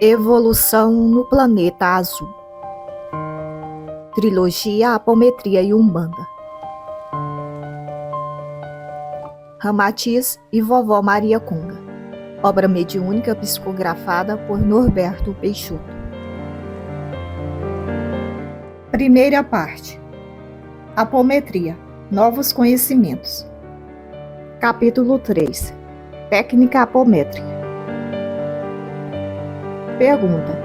Evolução no Planeta Azul. Trilogia Apometria e Umbanda. Ramatiz e Vovó Maria Conga. Obra mediúnica psicografada por Norberto Peixoto. Primeira parte. Apometria. Novos conhecimentos. Capítulo 3. Técnica apométrica. Pergunta: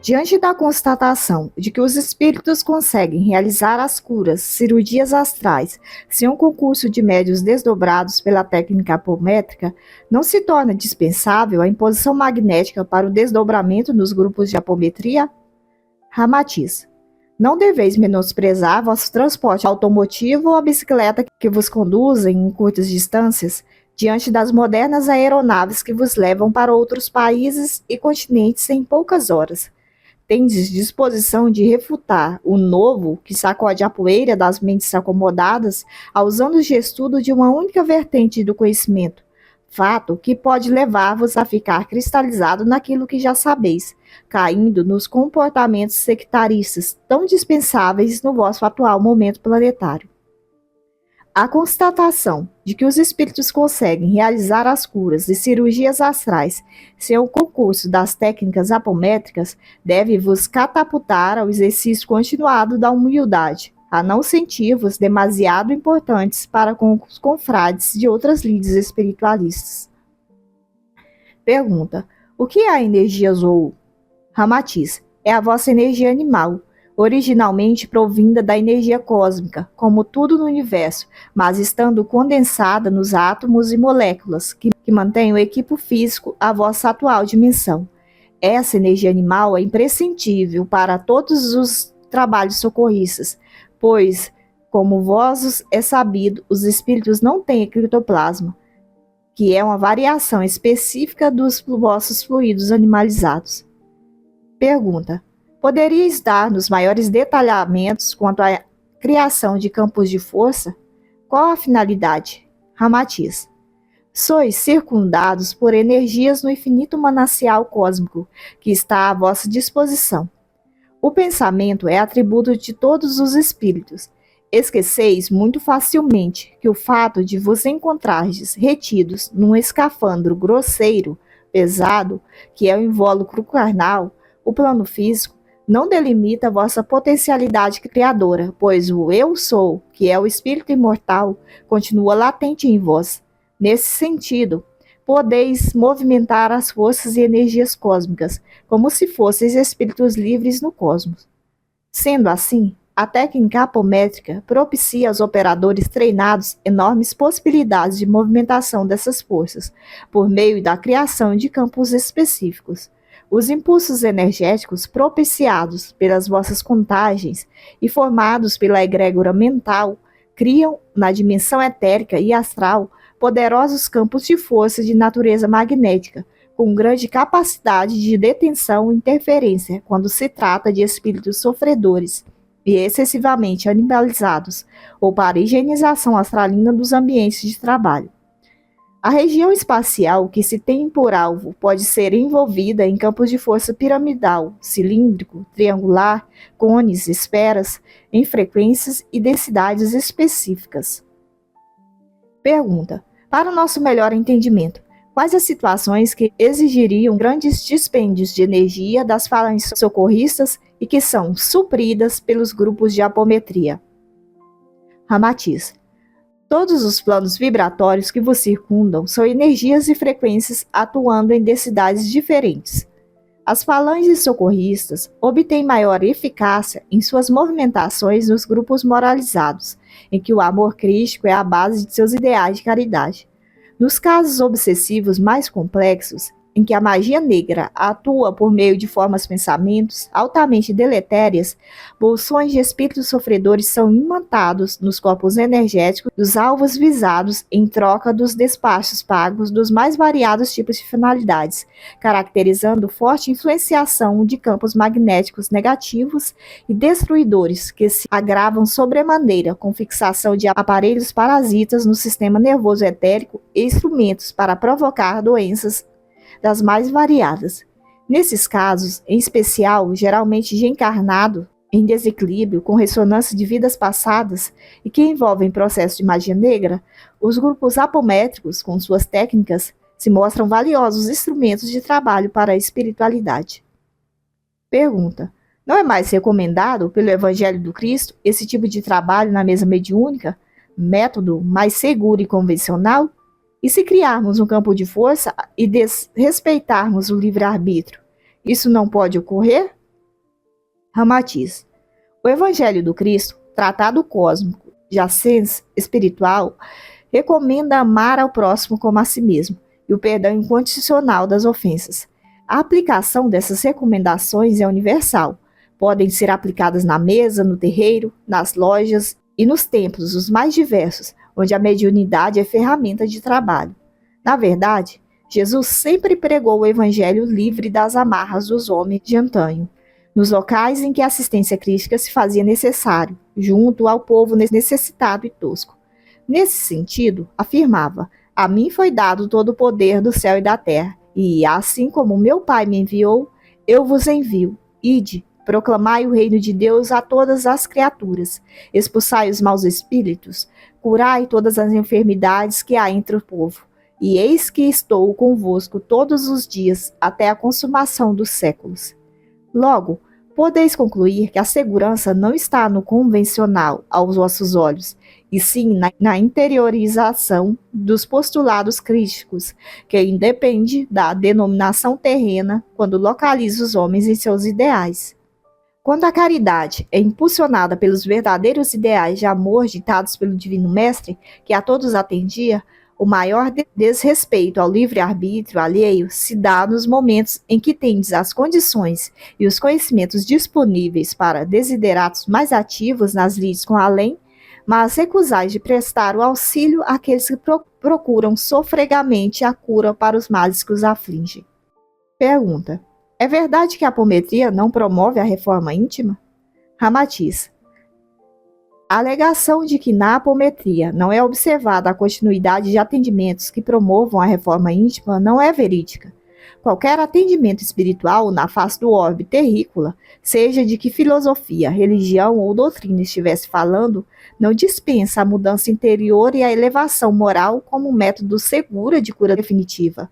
diante da constatação de que os espíritos conseguem realizar as curas, cirurgias astrais, sem um concurso de médios desdobrados pela técnica apométrica, não se torna dispensável a imposição magnética para o desdobramento nos grupos de apometria? Ramatiz: não deveis menosprezar vosso transporte automotivo ou a bicicleta que vos conduzem em curtas distâncias, diante das modernas aeronaves que vos levam para outros países e continentes em poucas horas. Tendes disposição de refutar o novo que sacode a poeira das mentes acomodadas aos anos de estudo de uma única vertente do conhecimento, fato que pode levar-vos a ficar cristalizado naquilo que já sabeis, caindo nos comportamentos sectaristas tão dispensáveis no vosso atual momento planetário. A constatação de que os espíritos conseguem realizar as curas e cirurgias astrais sem o concurso das técnicas apométricas deve vos catapultar ao exercício continuado da humildade, a não sentir-vos demasiado importantes para com os confrades de outras lides espiritualistas. Pergunta: o que é a energia Zou? Ramatiz: é a vossa energia animal, originalmente provinda da energia cósmica, como tudo no universo, mas estando condensada nos átomos e moléculas que mantêm o equipo físico à vossa atual dimensão. Essa energia animal é imprescindível para todos os trabalhos socorristas, pois, como vós é sabido, os espíritos não têm ectoplasma, que é uma variação específica dos vossos fluidos animalizados. Pergunta: poderias dar-nos maiores detalhamentos quanto à criação de campos de força? Qual a finalidade? Ramatiz: sois circundados por energias no infinito manancial cósmico que está à vossa disposição. O pensamento é atributo de todos os espíritos. Esqueceis muito facilmente que o fato de vos encontrardes retidos num escafandro grosseiro, pesado, que é o invólucro carnal, o plano físico, não delimita vossa potencialidade criadora, pois o Eu Sou, que é o espírito imortal, continua latente em vós. Nesse sentido, podeis movimentar as forças e energias cósmicas, como se fosseis espíritos livres no cosmos. Sendo assim, a técnica apométrica propicia aos operadores treinados enormes possibilidades de movimentação dessas forças, por meio da criação de campos específicos. Os impulsos energéticos propiciados pelas vossas contagens e formados pela egrégora mental criam, na dimensão etérica e astral, poderosos campos de força de natureza magnética, com grande capacidade de detenção e interferência quando se trata de espíritos sofredores e excessivamente animalizados, ou para higienização astralina dos ambientes de trabalho. A região espacial que se tem por alvo pode ser envolvida em campos de força piramidal, cilíndrico, triangular, cones, esferas, em frequências e densidades específicas. Pergunta: para o nosso melhor entendimento, quais as situações que exigiriam grandes dispêndios de energia das falanges socorristas e que são supridas pelos grupos de apometria? Ramatiz: todos os planos vibratórios que vos circundam são energias e frequências atuando em densidades diferentes. As falanges socorristas obtêm maior eficácia em suas movimentações nos grupos moralizados, em que o amor crístico é a base de seus ideais de caridade. Nos casos obsessivos mais complexos, em que a magia negra atua por meio de formas pensamentos altamente deletérias, bolsões de espíritos sofredores são imantados nos corpos energéticos dos alvos visados em troca dos despachos pagos dos mais variados tipos de finalidades, caracterizando forte influenciação de campos magnéticos negativos e destruidores que se agravam sobremaneira com fixação de aparelhos parasitas no sistema nervoso etérico e instrumentos para provocar doenças das mais variadas. Nesses casos, em especial, geralmente de encarnado em desequilíbrio com ressonância de vidas passadas e que envolvem processo de magia negra, os grupos apométricos, com suas técnicas, se mostram valiosos instrumentos de trabalho para a espiritualidade. Pergunta: não é mais recomendado pelo Evangelho do Cristo esse tipo de trabalho na mesa mediúnica, método mais seguro e convencional? E se criarmos um campo de força e desrespeitarmos o livre-arbítrio, isso não pode ocorrer? Ramatiz: o Evangelho do Cristo, tratado cósmico, jacens espiritual, recomenda amar ao próximo como a si mesmo e o perdão incondicional das ofensas. A aplicação dessas recomendações é universal. Podem ser aplicadas na mesa, no terreiro, nas lojas e nos templos, os mais diversos, onde a mediunidade é ferramenta de trabalho. Na verdade, Jesus sempre pregou o Evangelho livre das amarras dos homens de antanho, nos locais em que a assistência crítica se fazia necessário, junto ao povo necessitado e tosco. Nesse sentido, afirmava: a mim foi dado todo o poder do céu e da terra, e assim como meu Pai me enviou, eu vos envio. Ide, proclamai o reino de Deus a todas as criaturas, expulsai os maus espíritos, curai todas as enfermidades que há entre o povo. E eis que estou convosco todos os dias, até a consumação dos séculos. Logo, podeis concluir que a segurança não está no convencional aos vossos olhos, e sim na interiorização dos postulados críticos, que independe da denominação terrena quando localiza os homens em seus ideais. Quando a caridade é impulsionada pelos verdadeiros ideais de amor ditados pelo Divino Mestre, que a todos atendia, o maior desrespeito ao livre-arbítrio alheio se dá nos momentos em que tendes as condições e os conhecimentos disponíveis para desideratos mais ativos nas lides com além, mas recusais de prestar o auxílio àqueles que procuram sofregamente a cura para os males que os afligem. Pergunta: é verdade que a apometria não promove a reforma íntima? Ramatiz: a alegação de que na apometria não é observada a continuidade de atendimentos que promovam a reforma íntima não é verídica. Qualquer atendimento espiritual na face do orbe terrícola, seja de que filosofia, religião ou doutrina estivesse falando, não dispensa a mudança interior e a elevação moral como um método seguro de cura definitiva.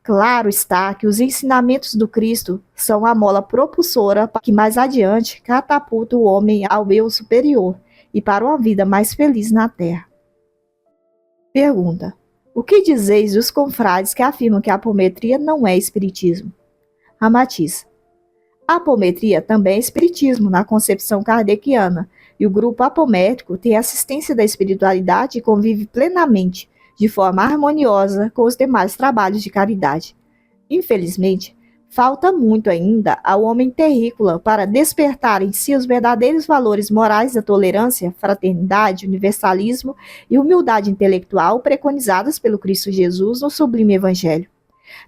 Claro está que os ensinamentos do Cristo são a mola propulsora para que mais adiante catapulta o homem ao eu superior e para uma vida mais feliz na terra. Pergunta: o que dizeis dos confrades que afirmam que a apometria não é espiritismo? Ramatiz: a apometria também é espiritismo na concepção kardeciana, e o grupo apométrico tem assistência da espiritualidade e convive plenamente, de forma harmoniosa, com os demais trabalhos de caridade. Infelizmente, falta muito ainda ao homem terrícola para despertar em si os verdadeiros valores morais da tolerância, fraternidade, universalismo e humildade intelectual preconizadas pelo Cristo Jesus no sublime Evangelho.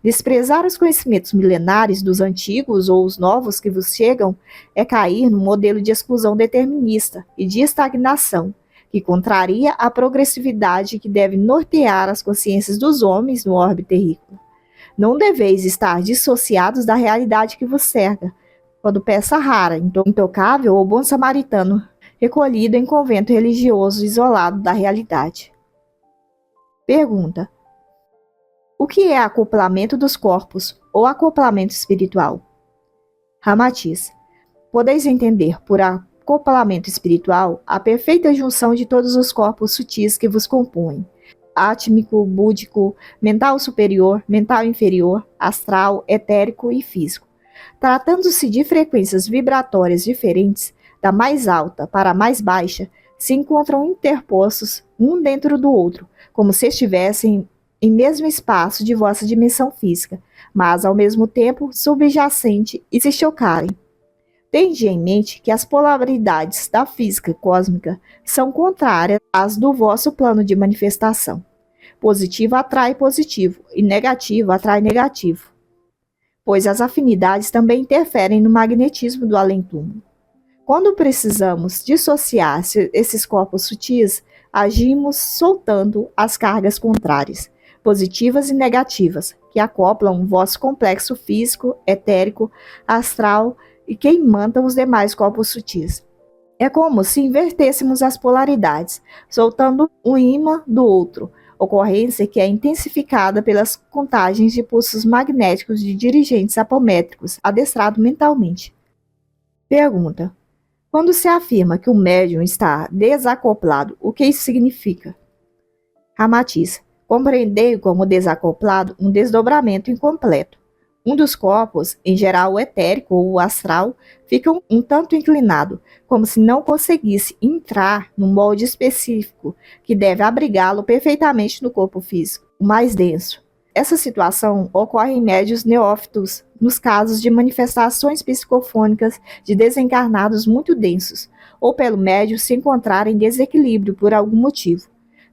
Desprezar os conhecimentos milenares dos antigos ou os novos que vos chegam é cair no modelo de exclusão determinista e de estagnação, que contraria a progressividade que deve nortear as consciências dos homens no orbe terrícola. Não deveis estar dissociados da realidade que vos cerca, quando peça rara, intocável ou bom samaritano, recolhido em convento religioso isolado da realidade. Pergunta: o que é acoplamento dos corpos ou acoplamento espiritual? Ramatiz: podeis entender por acoplamento espiritual a perfeita junção de todos os corpos sutis que vos compõem: átmico, búdico, mental superior, mental inferior, astral, etérico e físico. Tratando-se de frequências vibratórias diferentes, da mais alta para a mais baixa, se encontram interpostos um dentro do outro, como se estivessem em mesmo espaço de vossa dimensão física, mas ao mesmo tempo subjacente e se chocarem. Tende em mente que as polaridades da física cósmica são contrárias às do vosso plano de manifestação. Positivo atrai positivo e negativo atrai negativo, pois as afinidades também interferem no magnetismo do além-túmulo. Quando precisamos dissociar esses corpos sutis, agimos soltando as cargas contrárias. positivas e negativas, que acoplam o vosso complexo físico, etérico, astral e que imantam os demais corpos sutis. É como se invertêssemos as polaridades, soltando um ímã do outro, ocorrência que é intensificada pelas contagens de pulsos magnéticos de dirigentes apométricos adestrados mentalmente. Pergunta: quando se afirma que o médium está desacoplado, o que isso significa? Ramatiz: compreendei como desacoplado um desdobramento incompleto. Um dos corpos, em geral o etérico ou o astral, fica um tanto inclinado, como se não conseguisse entrar no molde específico que deve abrigá-lo perfeitamente no corpo físico, o mais denso. Essa situação ocorre em médiuns neófitos, nos casos de manifestações psicofônicas de desencarnados muito densos, ou pelo médium se encontrar em desequilíbrio por algum motivo.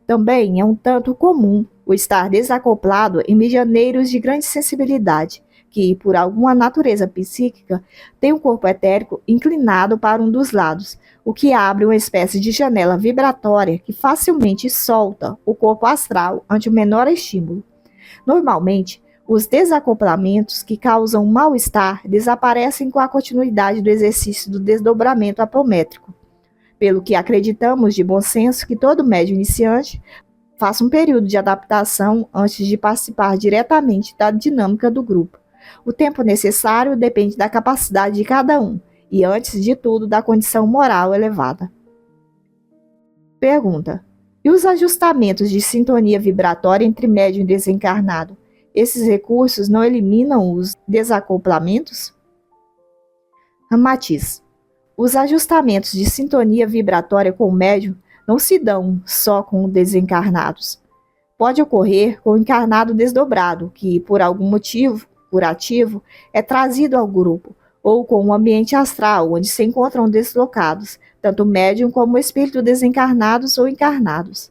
Também é um tanto comum o estar desacoplado em medianeiros de grande sensibilidade, que, por alguma natureza psíquica, tem o corpo etérico inclinado para um dos lados, o que abre uma espécie de janela vibratória que facilmente solta o corpo astral ante o menor estímulo. Normalmente, os desacoplamentos que causam mal-estar desaparecem com a continuidade do exercício do desdobramento apométrico, pelo que acreditamos de bom senso que todo médium iniciante faça um período de adaptação antes de participar diretamente da dinâmica do grupo. O tempo necessário depende da capacidade de cada um e, antes de tudo, da condição moral elevada. Pergunta: e os ajustamentos de sintonia vibratória entre médium e desencarnado? Esses recursos não eliminam os desacoplamentos? Ramatiz: os ajustamentos de sintonia vibratória com o médium não se dão só com desencarnados. Pode ocorrer com o encarnado desdobrado, que, por algum motivo curativo, é trazido ao grupo, ou com o ambiente astral, onde se encontram deslocados, tanto o médium como o espírito desencarnados ou encarnados.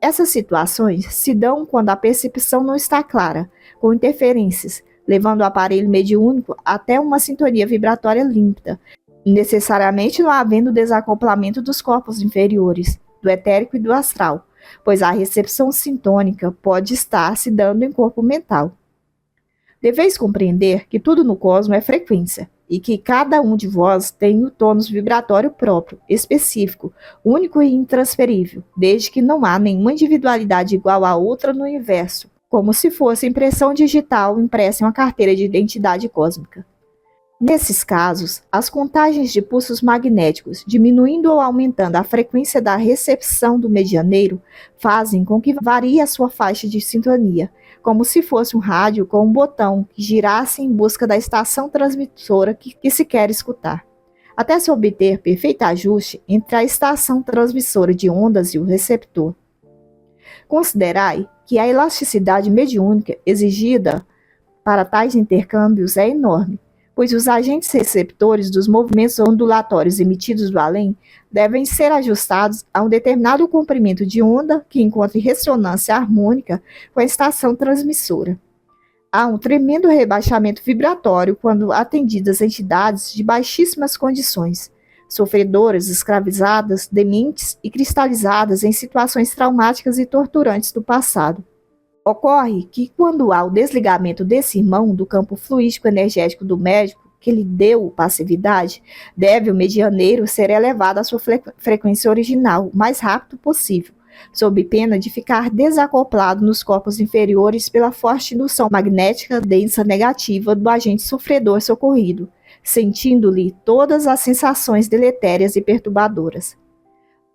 Essas situações se dão quando a percepção não está clara, com interferências, levando o aparelho mediúnico até uma sintonia vibratória límpida, necessariamente não havendo desacoplamento dos corpos inferiores, do etérico e do astral, pois a recepção sintônica pode estar se dando em corpo mental. Deveis compreender que tudo no cosmos é frequência, e que cada um de vós tem o tônus vibratório próprio, específico, único e intransferível, desde que não há nenhuma individualidade igual a outra no universo, como se fosse impressão digital impressa em uma carteira de identidade cósmica. Nesses casos, as contagens de pulsos magnéticos, diminuindo ou aumentando a frequência da recepção do medianeiro, fazem com que varie a sua faixa de sintonia, como se fosse um rádio com um botão que girasse em busca da estação transmissora que se quer escutar, até se obter perfeito ajuste entre a estação transmissora de ondas e o receptor. Considerai que a elasticidade mediúnica exigida para tais intercâmbios é enorme, pois os agentes receptores dos movimentos ondulatórios emitidos do além devem ser ajustados a um determinado comprimento de onda que encontre ressonância harmônica com a estação transmissora. Há um tremendo rebaixamento vibratório quando atendidas entidades de baixíssimas condições, sofredoras, escravizadas, dementes e cristalizadas em situações traumáticas e torturantes do passado. Ocorre que, quando há o desligamento desse irmão do campo fluídico energético do médico, que lhe deu passividade, deve o medianeiro ser elevado à sua frequência original o mais rápido possível, sob pena de ficar desacoplado nos corpos inferiores pela forte indução magnética densa negativa do agente sofredor socorrido, sentindo-lhe todas as sensações deletérias e perturbadoras.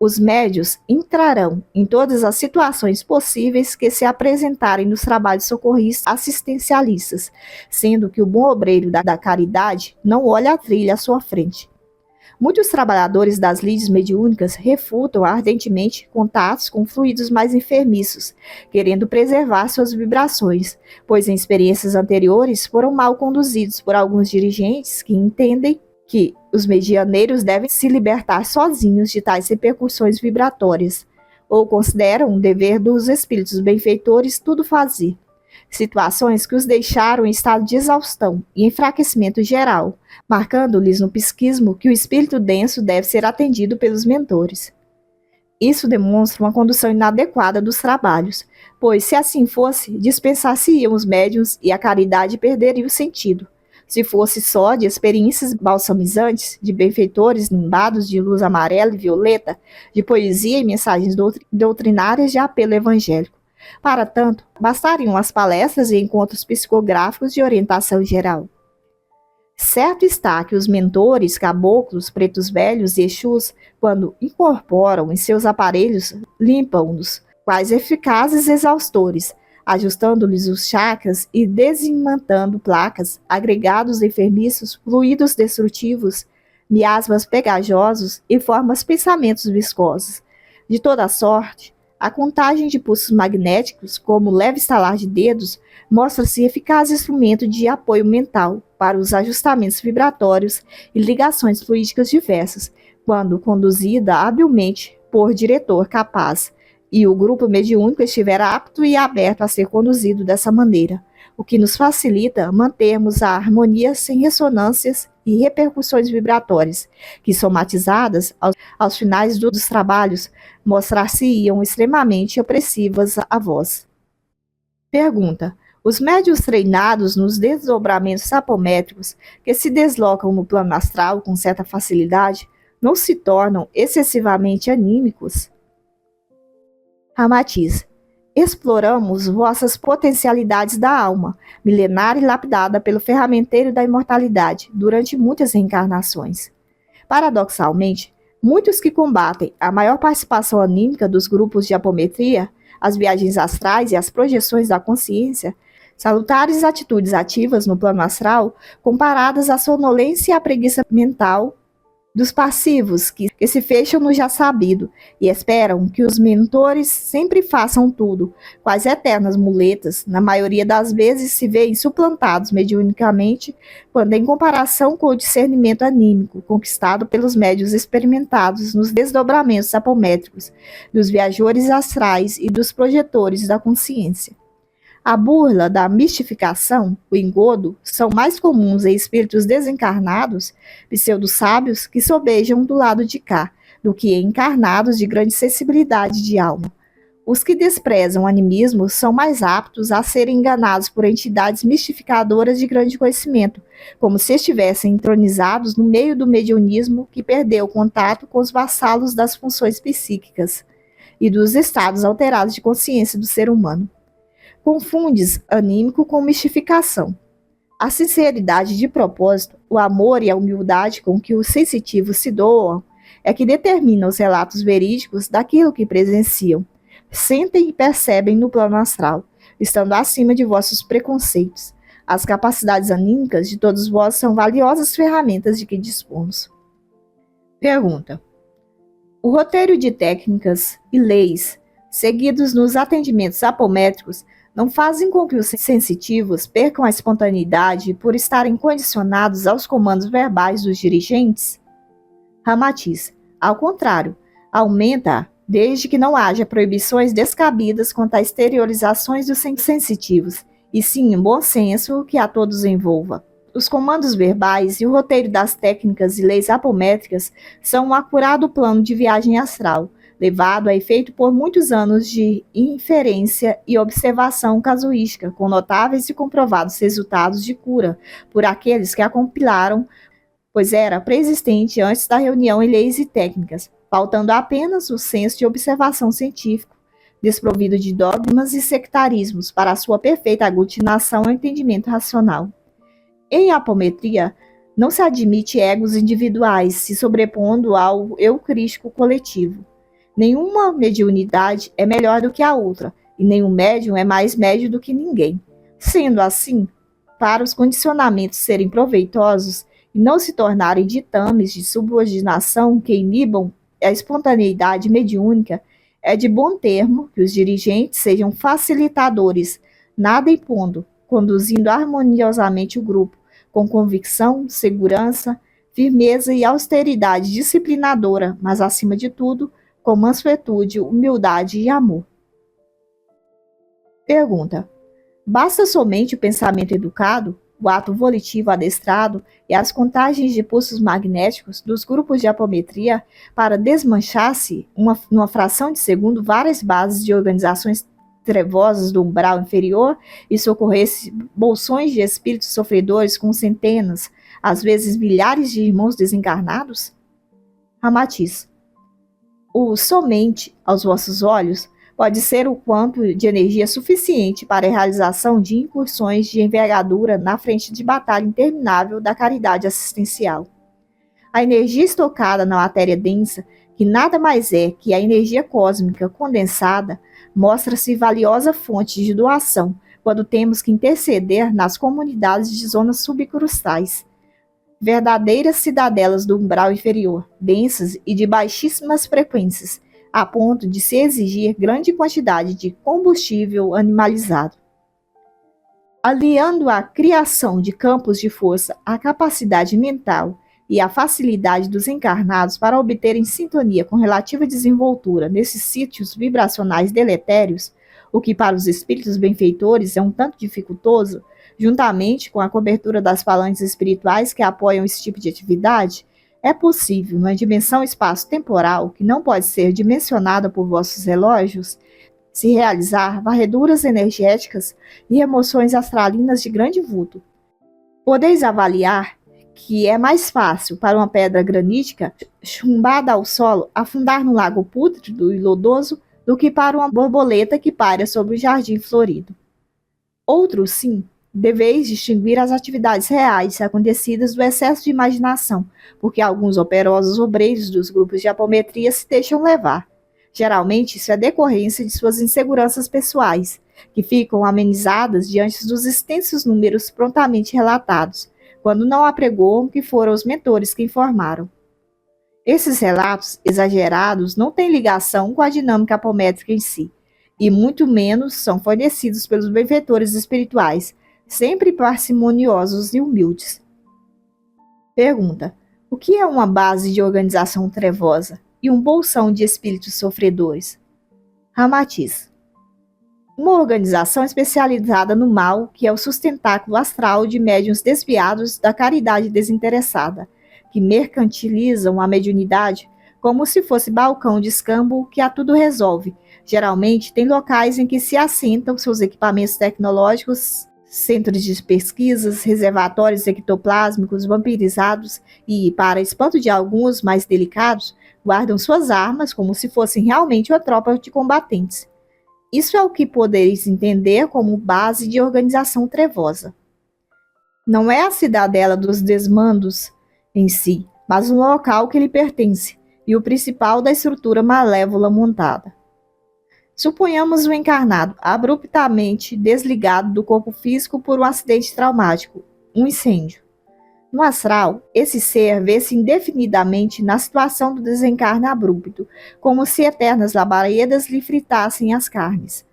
Os médios entrarão em todas as situações possíveis que se apresentarem nos trabalhos socorristas assistencialistas, sendo que o bom obreiro da caridade não olha a trilha à sua frente. Muitos trabalhadores das lides mediúnicas refutam ardentemente contatos com fluidos mais enfermiços, querendo preservar suas vibrações, pois em experiências anteriores foram mal conduzidos por alguns dirigentes que entendem que os medianeiros devem se libertar sozinhos de tais repercussões vibratórias, ou consideram um dever dos espíritos benfeitores tudo fazer. Situações que os deixaram em estado de exaustão e enfraquecimento geral, marcando-lhes no psiquismo que o espírito denso deve ser atendido pelos mentores. Isso demonstra uma condução inadequada dos trabalhos, pois, se assim fosse, dispensar-se-iam os médiuns e a caridade perderia o sentido. Se fosse só de experiências balsamizantes, de benfeitores nimbados de luz amarela e violeta, de poesia e mensagens doutrinárias de apelo evangélico. Para tanto, bastariam as palestras e encontros psicográficos de orientação geral. Certo está que os mentores, caboclos, pretos velhos e exus, quando incorporam em seus aparelhos, limpam-nos, quais eficazes exaustores, ajustando-lhes os chakras e desimantando placas, agregados enfermiços, fluidos destrutivos, miasmas pegajosos e formas pensamentos viscosos. De toda sorte, a contagem de pulsos magnéticos, como o leve estalar de dedos, mostra-se eficaz instrumento de apoio mental para os ajustamentos vibratórios e ligações fluídicas diversas, quando conduzida habilmente por diretor capaz, e o grupo mediúnico estiver apto e aberto a ser conduzido dessa maneira, o que nos facilita mantermos a harmonia sem ressonâncias e repercussões vibratórias, que somatizadas aos finais dos trabalhos, mostrar-se-iam extremamente opressivas à voz. Pergunta: os médiuns treinados nos desdobramentos apométricos, que se deslocam no plano astral com certa facilidade, não se tornam excessivamente anímicos? Ramatiz: exploramos vossas potencialidades da alma, milenar e lapidada pelo ferramenteiro da imortalidade, durante muitas reencarnações. Paradoxalmente, muitos que combatem a maior participação anímica dos grupos de apometria, as viagens astrais e as projeções da consciência, salutares atitudes ativas no plano astral, comparadas à sonolência e à preguiça mental dos passivos que se fecham no já sabido e esperam que os mentores sempre façam tudo, quais eternas muletas, na maioria das vezes se veem suplantados mediunicamente, quando em comparação com o discernimento anímico conquistado pelos médiuns experimentados nos desdobramentos apométricos, dos viajores astrais e dos projetores da consciência. A burla da mistificação, o engodo, são mais comuns em espíritos desencarnados, pseudo-sábios, que sobejam do lado de cá, do que em encarnados de grande sensibilidade de alma. Os que desprezam o animismo são mais aptos a serem enganados por entidades mistificadoras de grande conhecimento, como se estivessem entronizados no meio do mediunismo que perdeu o contato com os vassalos das funções psíquicas e dos estados alterados de consciência do ser humano. Confundes anímico com mistificação. A sinceridade de propósito, o amor e a humildade com que os sensitivos se doam é que determinam os relatos verídicos daquilo que presenciam, sentem e percebem no plano astral, estando acima de vossos preconceitos. As capacidades anímicas de todos vós são valiosas ferramentas de que dispomos. Pergunta: o roteiro de técnicas e leis seguidos nos atendimentos apométricos não fazem com que os sensitivos percam a espontaneidade por estarem condicionados aos comandos verbais dos dirigentes? Ramatiz: ao contrário, aumenta desde que não haja proibições descabidas quanto a exteriorizações dos sensitivos, e sim em bom senso que a todos envolva. Os comandos verbais e o roteiro das técnicas e leis apométricas são um acurado plano de viagem astral, levado a efeito por muitos anos de inferência e observação casuística, com notáveis e comprovados resultados de cura por aqueles que a compilaram, pois era pré-existente antes da reunião em leis e técnicas, faltando apenas o senso de observação científico, desprovido de dogmas e sectarismos para a sua perfeita aglutinação ao entendimento racional. Em apometria, não se admite egos individuais se sobrepondo ao eu crístico coletivo. Nenhuma mediunidade é melhor do que a outra, e nenhum médium é mais médio do que ninguém. Sendo assim, para os condicionamentos serem proveitosos e não se tornarem ditames de subordinação que inibam a espontaneidade mediúnica, é de bom termo que os dirigentes sejam facilitadores, nada impondo, conduzindo harmoniosamente o grupo, com convicção, segurança, firmeza e austeridade disciplinadora, mas acima de tudo, com mansuetude, humildade e amor. Pergunta: basta somente o pensamento educado o ato volitivo adestrado e as contagens de pulsos magnéticos dos grupos de apometria para desmanchar-se, numa fração de segundo, várias bases de organizações trevosas do umbral inferior e socorresse bolsões de espíritos sofredores com centenas, às vezes milhares de irmãos desencarnados? Ramatiz: o somente aos vossos olhos pode ser o quanto de energia suficiente para a realização de incursões de envergadura na frente de batalha interminável da caridade assistencial. A energia estocada na matéria densa, que nada mais é que a energia cósmica condensada, mostra-se valiosa fonte de doação quando temos que interceder nas comunidades de zonas subcrustais, verdadeiras cidadelas do umbral inferior, densas e de baixíssimas frequências, a ponto de se exigir grande quantidade de combustível animalizado. Aliando a criação de campos de força à capacidade mental e a facilidade dos encarnados para obterem sintonia com relativa desenvoltura nesses sítios vibracionais deletérios, o que para os espíritos benfeitores é um tanto dificultoso, juntamente com a cobertura das falanges espirituais que apoiam esse tipo de atividade, é possível, numa dimensão espaço-temporal que não pode ser dimensionada por vossos relógios, se realizar varreduras energéticas e remoções astralinas de grande vulto. Podeis avaliar que é mais fácil para uma pedra granítica chumbada ao solo afundar no lago pútrido e lodoso do que para uma borboleta que paira sobre o jardim florido. Outros, sim, deveis distinguir as atividades reais acontecidas do excesso de imaginação, porque alguns operosos obreiros dos grupos de apometria se deixam levar. Geralmente, isso é decorrência de suas inseguranças pessoais, que ficam amenizadas diante dos extensos números prontamente relatados, quando não apregoam que foram os mentores que informaram. Esses relatos exagerados não têm ligação com a dinâmica apométrica em si, e muito menos são fornecidos pelos benfeitores espirituais, sempre parcimoniosos e humildes. Pergunta: o que é uma base de organização trevosa e um bolsão de espíritos sofredores? Ramatiz: uma organização especializada no mal, que é o sustentáculo astral de médiuns desviados da caridade desinteressada, que mercantilizam a mediunidade como se fosse balcão de escambo que a tudo resolve. Geralmente tem locais em que se assentam seus equipamentos tecnológicos, centros de pesquisas, reservatórios ectoplásmicos vampirizados e, para espanto de alguns mais delicados, guardam suas armas como se fossem realmente uma tropa de combatentes. Isso é o que podeis entender como base de organização trevosa. Não é a cidadela dos desmandos em si, mas um local que lhe pertence, e o principal da estrutura malévola montada. Suponhamos o encarnado abruptamente desligado do corpo físico por um acidente traumático, um incêndio. No astral, esse ser vê-se indefinidamente na situação do desencarne abrupto, como se eternas labaredas lhe fritassem as carnes,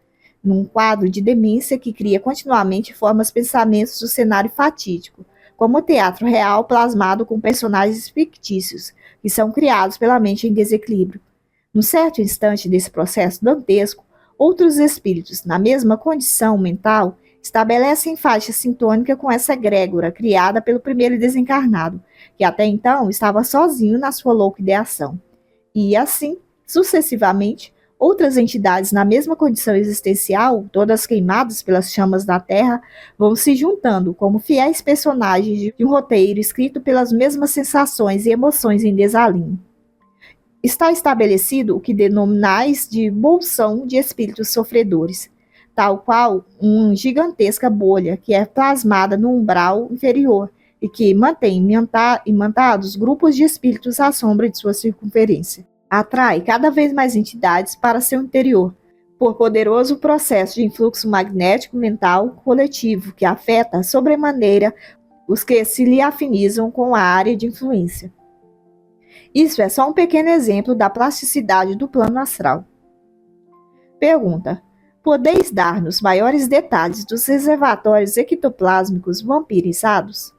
num quadro de demência que cria continuamente formas pensamentos do cenário fatídico, como o teatro real plasmado com personagens fictícios, que são criados pela mente em desequilíbrio. Num certo instante desse processo dantesco, outros espíritos, na mesma condição mental, estabelecem faixa sintônica com essa egrégora criada pelo primeiro desencarnado, que até então estava sozinho na sua louca ideação. E assim, sucessivamente, outras entidades na mesma condição existencial, todas queimadas pelas chamas da terra, vão se juntando como fiéis personagens de um roteiro escrito pelas mesmas sensações e emoções em desalinho. Está estabelecido o que denominais de bolsão de espíritos sofredores, tal qual uma gigantesca bolha que é plasmada no umbral inferior e que mantém imantados grupos de espíritos à sombra de sua circunferência. Atrai cada vez mais entidades para seu interior, por poderoso processo de influxo magnético mental coletivo que afeta sobremaneira os que se lhe afinizam com a área de influência. Isso é só um pequeno exemplo da plasticidade do plano astral. Pergunta: podeis dar-nos maiores detalhes dos reservatórios ectoplásmicos vampirizados?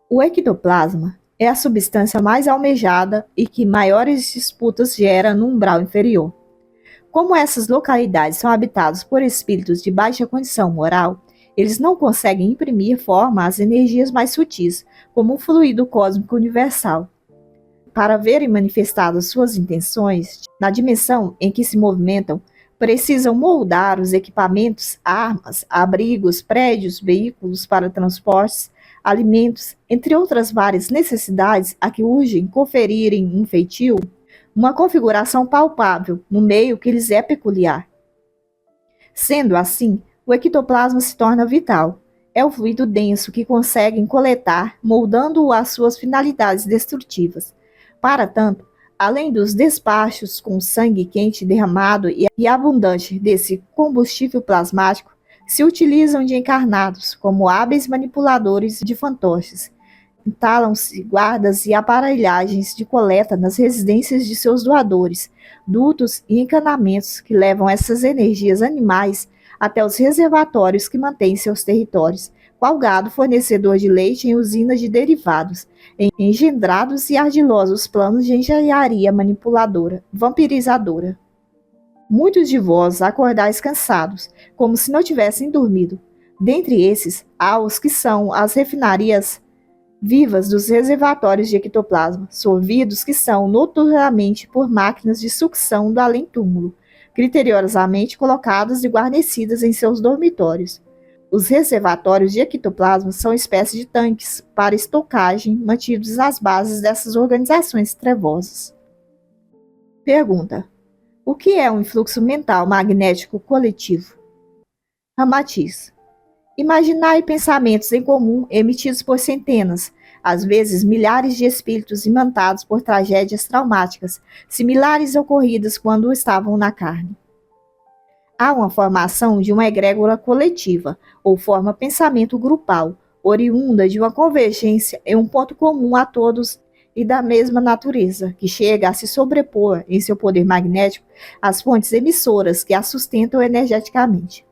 O ectoplasma é a substância mais almejada e que maiores disputas gera no umbral inferior. Como essas localidades são habitadas por espíritos de baixa condição moral, Eles não conseguem imprimir forma às energias mais sutis, como o fluido cósmico universal. Para verem manifestadas suas intenções, na dimensão em que se movimentam, precisam moldar os equipamentos, armas, abrigos, prédios, veículos para transportes, alimentos, entre outras várias necessidades a que urgem conferirem um feitio, uma configuração palpável no meio que lhes é peculiar. Sendo assim, o ectoplasma se torna vital. É o fluido denso que conseguem coletar, moldando-o às suas finalidades destrutivas. Para tanto, além dos despachos com sangue quente derramado e abundante desse combustível plasmático, se utilizam de encarnados como hábeis manipuladores de fantoches. Instalam-se guardas e aparelhagens de coleta nas residências de seus doadores, dutos e encanamentos que levam essas energias animais até os reservatórios que mantêm seus territórios, qual gado fornecedor de leite em usinas de derivados, em engendrados e ardilosos planos de engenharia manipuladora, vampirizadora. Muitos de vós acordais cansados, como se não tivessem dormido. Dentre esses, há os que são as refinarias vivas dos reservatórios de ectoplasma, sorvidos que são notoriamente por máquinas de sucção do além-túmulo, criteriosamente colocadas e guarnecidas em seus dormitórios. Os reservatórios de ectoplasma são espécies de tanques para estocagem mantidos às bases dessas organizações trevosas. Pergunta: o que é um influxo mental magnético coletivo? Ramatiz: imaginai pensamentos em comum emitidos por centenas, às vezes milhares de espíritos imantados por tragédias traumáticas, similares ocorridas quando estavam na carne. Há uma formação de uma egrégora coletiva, ou forma pensamento grupal, oriunda de uma convergência em um ponto comum a todos e da mesma natureza, que chega a se sobrepor em seu poder magnético às fontes emissoras que a sustentam energeticamente.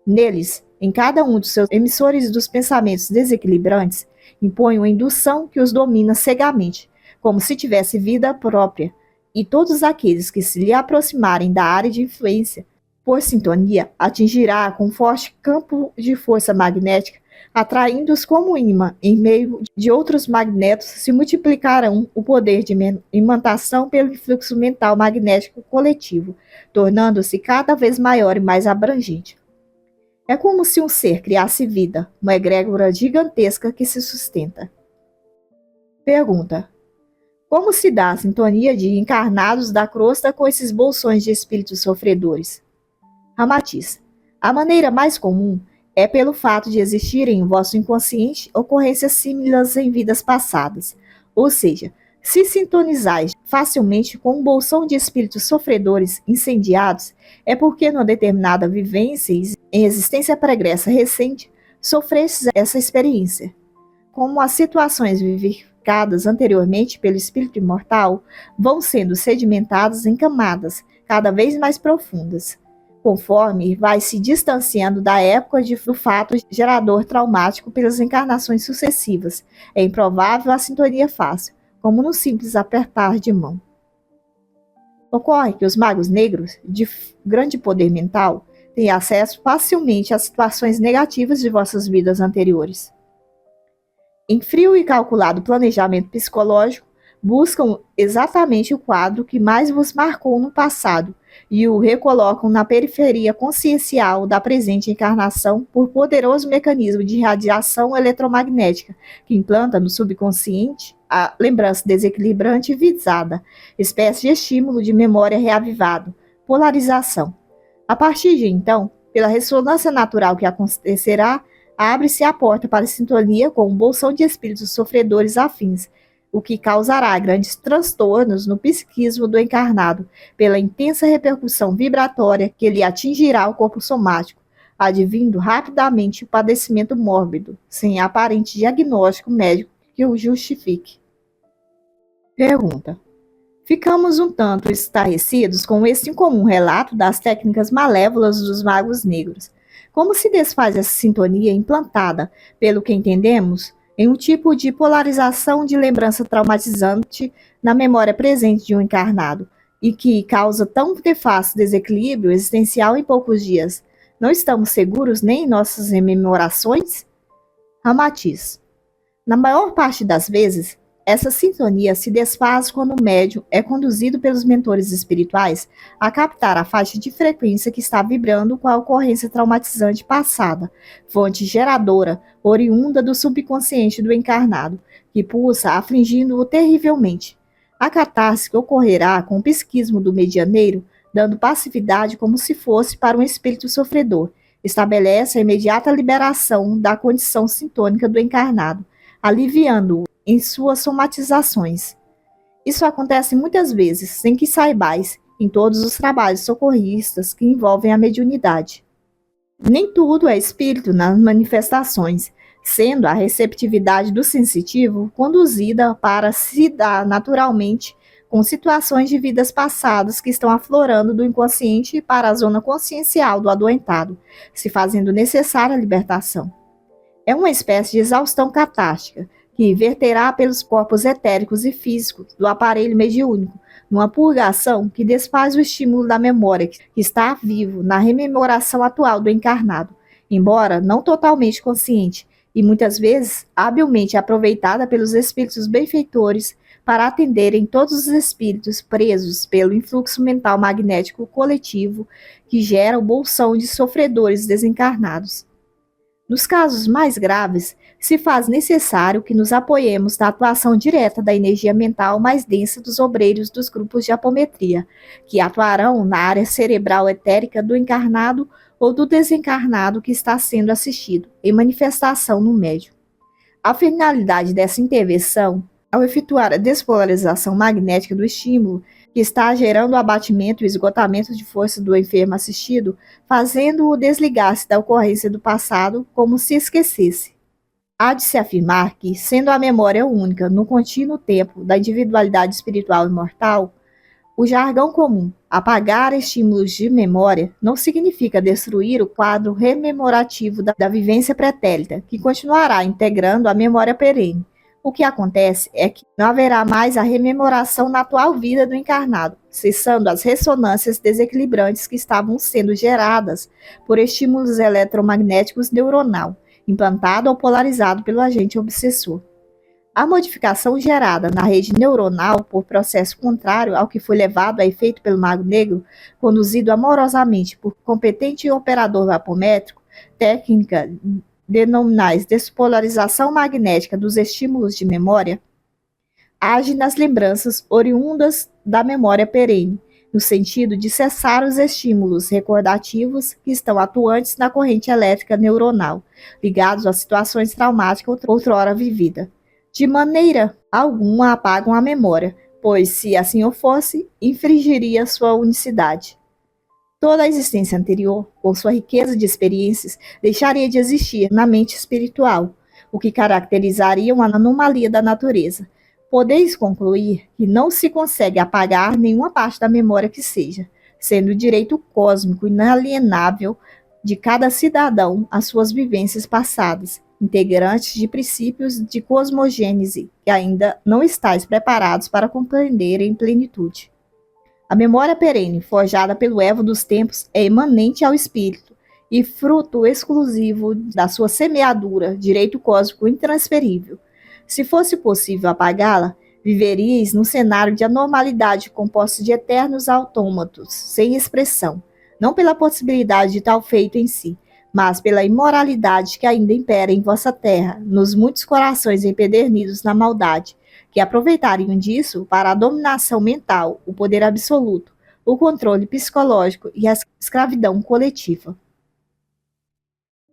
Neles, em cada um dos seus emissores dos pensamentos desequilibrantes, impõe uma indução que os domina cegamente, como se tivesse vida própria, e todos aqueles que se lhe aproximarem da área de influência, por sintonia, atingirá com forte campo de força magnética, atraindo-os como imã, em meio de outros magnetos se multiplicarão o poder de imantação pelo influxo mental magnético coletivo, tornando-se cada vez maior e mais abrangente. É como se um ser criasse vida, uma egrégora gigantesca que se sustenta. Pergunta: como se dá a sintonia de encarnados da crosta com esses bolsões de espíritos sofredores? Ramatiz: a maneira mais comum é pelo fato de existirem em vosso inconsciente ocorrências símilas em vidas passadas, ou seja, se sintonizais facilmente com um bolsão de espíritos sofredores incendiados, é porque numa determinada vivência em existência pregressa recente, sofrestes essa experiência. Como as situações vivificadas anteriormente pelo espírito imortal vão sendo sedimentadas em camadas cada vez mais profundas, conforme vai se distanciando da época do fato gerador traumático pelas encarnações sucessivas, é improvável a sintonia fácil, como no simples apertar de mão. Ocorre que os magos negros, de grande poder mental, têm acesso facilmente a situações negativas de vossas vidas anteriores. Em frio e calculado planejamento psicológico, buscam exatamente o quadro que mais vos marcou no passado e o recolocam na periferia consciencial da presente encarnação por poderoso mecanismo de radiação eletromagnética que implanta no subconsciente a lembrança desequilibrante visada, espécie de estímulo de memória reavivado, polarização. A partir de então, pela ressonância natural que acontecerá, abre-se a porta para a sintonia com um bolsão de espíritos sofredores afins, o que causará grandes transtornos no psiquismo do encarnado, pela intensa repercussão vibratória que lhe atingirá o corpo somático, advindo rapidamente o padecimento mórbido, sem aparente diagnóstico médico que o justifique. Pergunta: ficamos um tanto estarrecidos com esse incomum relato das técnicas malévolas dos magos negros. Como se desfaz essa sintonia implantada, pelo que entendemos, em um tipo de polarização de lembrança traumatizante na memória presente de um encarnado, e que causa tão nefasto desequilíbrio existencial em poucos dias? Não estamos seguros nem em nossas rememorações? Ramatiz. Na maior parte das vezes, essa sintonia se desfaz quando o médium é conduzido pelos mentores espirituais a captar a faixa de frequência que está vibrando com a ocorrência traumatizante passada, fonte geradora, oriunda do subconsciente do encarnado, que pulsa afligindo-o terrivelmente. A catarse ocorrerá com o psiquismo do medianeiro, dando passividade como se fosse para um espírito sofredor. Estabelece a imediata liberação da condição sintônica do encarnado, aliviando-o em suas somatizações. Isso acontece muitas vezes, sem que saibais, em todos os trabalhos socorristas que envolvem a mediunidade. Nem tudo é espírito nas manifestações, sendo a receptividade do sensitivo conduzida para se dar naturalmente com situações de vidas passadas que estão aflorando do inconsciente para a zona consciencial do adoentado, se fazendo necessária a libertação. É uma espécie de exaustão catástica, que verterá pelos corpos etéricos e físicos do aparelho mediúnico, numa purgação que desfaz o estímulo da memória que está vivo na rememoração atual do encarnado, embora não totalmente consciente, e muitas vezes habilmente aproveitada pelos espíritos benfeitores para atenderem todos os espíritos presos pelo influxo mental magnético coletivo que gera o bolsão de sofredores desencarnados. Nos casos mais graves, se faz necessário que nos apoiemos na atuação direta da energia mental mais densa dos obreiros dos grupos de apometria, que atuarão na área cerebral etérica do encarnado ou do desencarnado que está sendo assistido, em manifestação no médium. A finalidade dessa intervenção, ao efetuar a despolarização magnética do estímulo, que está gerando o abatimento e esgotamento de força do enfermo assistido, fazendo-o desligar-se da ocorrência do passado como se esquecesse. Há de se afirmar que, sendo a memória única no contínuo tempo da individualidade espiritual imortal, o jargão comum, apagar estímulos de memória, não significa destruir o quadro rememorativo da vivência pretérita, que continuará integrando a memória perene. O que acontece é que não haverá mais a rememoração na atual vida do encarnado, cessando as ressonâncias desequilibrantes que estavam sendo geradas por estímulos eletromagnéticos neuronal, implantado ou polarizado pelo agente obsessor. A modificação gerada na rede neuronal por processo contrário ao que foi levado a efeito pelo mago negro, conduzido amorosamente por competente operador apométrico, técnica denominais despolarização magnética dos estímulos de memória, age nas lembranças oriundas da memória perene, no sentido de cessar os estímulos recordativos que estão atuantes na corrente elétrica neuronal, ligados a situações traumáticas outrora vividas. De maneira alguma apagam a memória, pois, se assim o fosse, infringiria sua unicidade. Toda a existência anterior, com sua riqueza de experiências, deixaria de existir na mente espiritual, o que caracterizaria uma anomalia da natureza. Podeis concluir que não se consegue apagar nenhuma parte da memória que seja, sendo o direito cósmico inalienável de cada cidadão às suas vivências passadas, integrantes de princípios de cosmogênese que ainda não estáis preparados para compreender em plenitude. A memória perene, forjada pelo evo dos tempos, é imanente ao espírito e fruto exclusivo da sua semeadura, direito cósmico intransferível. Se fosse possível apagá-la, viveríeis num cenário de anormalidade composto de eternos autômatos, sem expressão, não pela possibilidade de tal feito em si, mas pela imoralidade que ainda impera em vossa terra, nos muitos corações empedernidos na maldade, que aproveitariam disso para a dominação mental, o poder absoluto, o controle psicológico e a escravidão coletiva.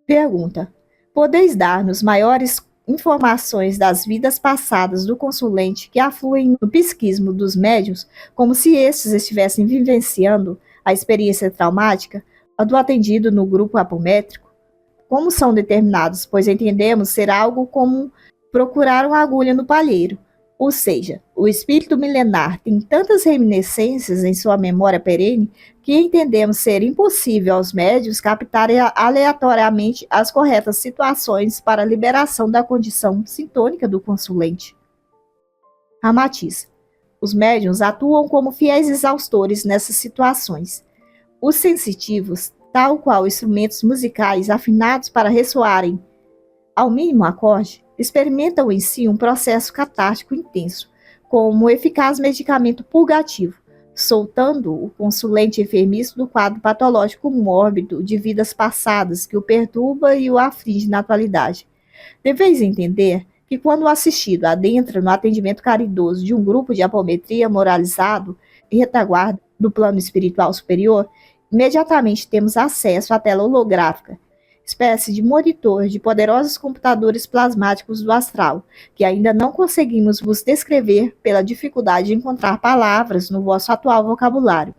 Pergunta: podeis dar-nos maiores informações das vidas passadas do consulente que afluem no psiquismo dos médiuns, como se estes estivessem vivenciando a experiência traumática, a do atendido no grupo apométrico? Como são determinados, pois entendemos ser algo como procurar uma agulha no palheiro. Ou seja, o espírito milenar tem tantas reminiscências em sua memória perene que entendemos ser impossível aos médiuns captarem aleatoriamente as corretas situações para a liberação da condição sintônica do consulente. Ramatiz: os médiuns atuam como fiéis exaustores nessas situações. Os sensitivos tal qual instrumentos musicais afinados para ressoarem ao mínimo acorde, experimentam em si um processo catártico intenso, como um eficaz medicamento purgativo, soltando o consulente enfermiço do quadro patológico mórbido de vidas passadas que o perturba e o aflige na atualidade. Deveis entender que quando o assistido adentra no atendimento caridoso de um grupo de apometria moralizado e retaguarda do plano espiritual superior, imediatamente temos acesso à tela holográfica, espécie de monitor de poderosos computadores plasmáticos do astral, que ainda não conseguimos vos descrever pela dificuldade de encontrar palavras no vosso atual vocabulário.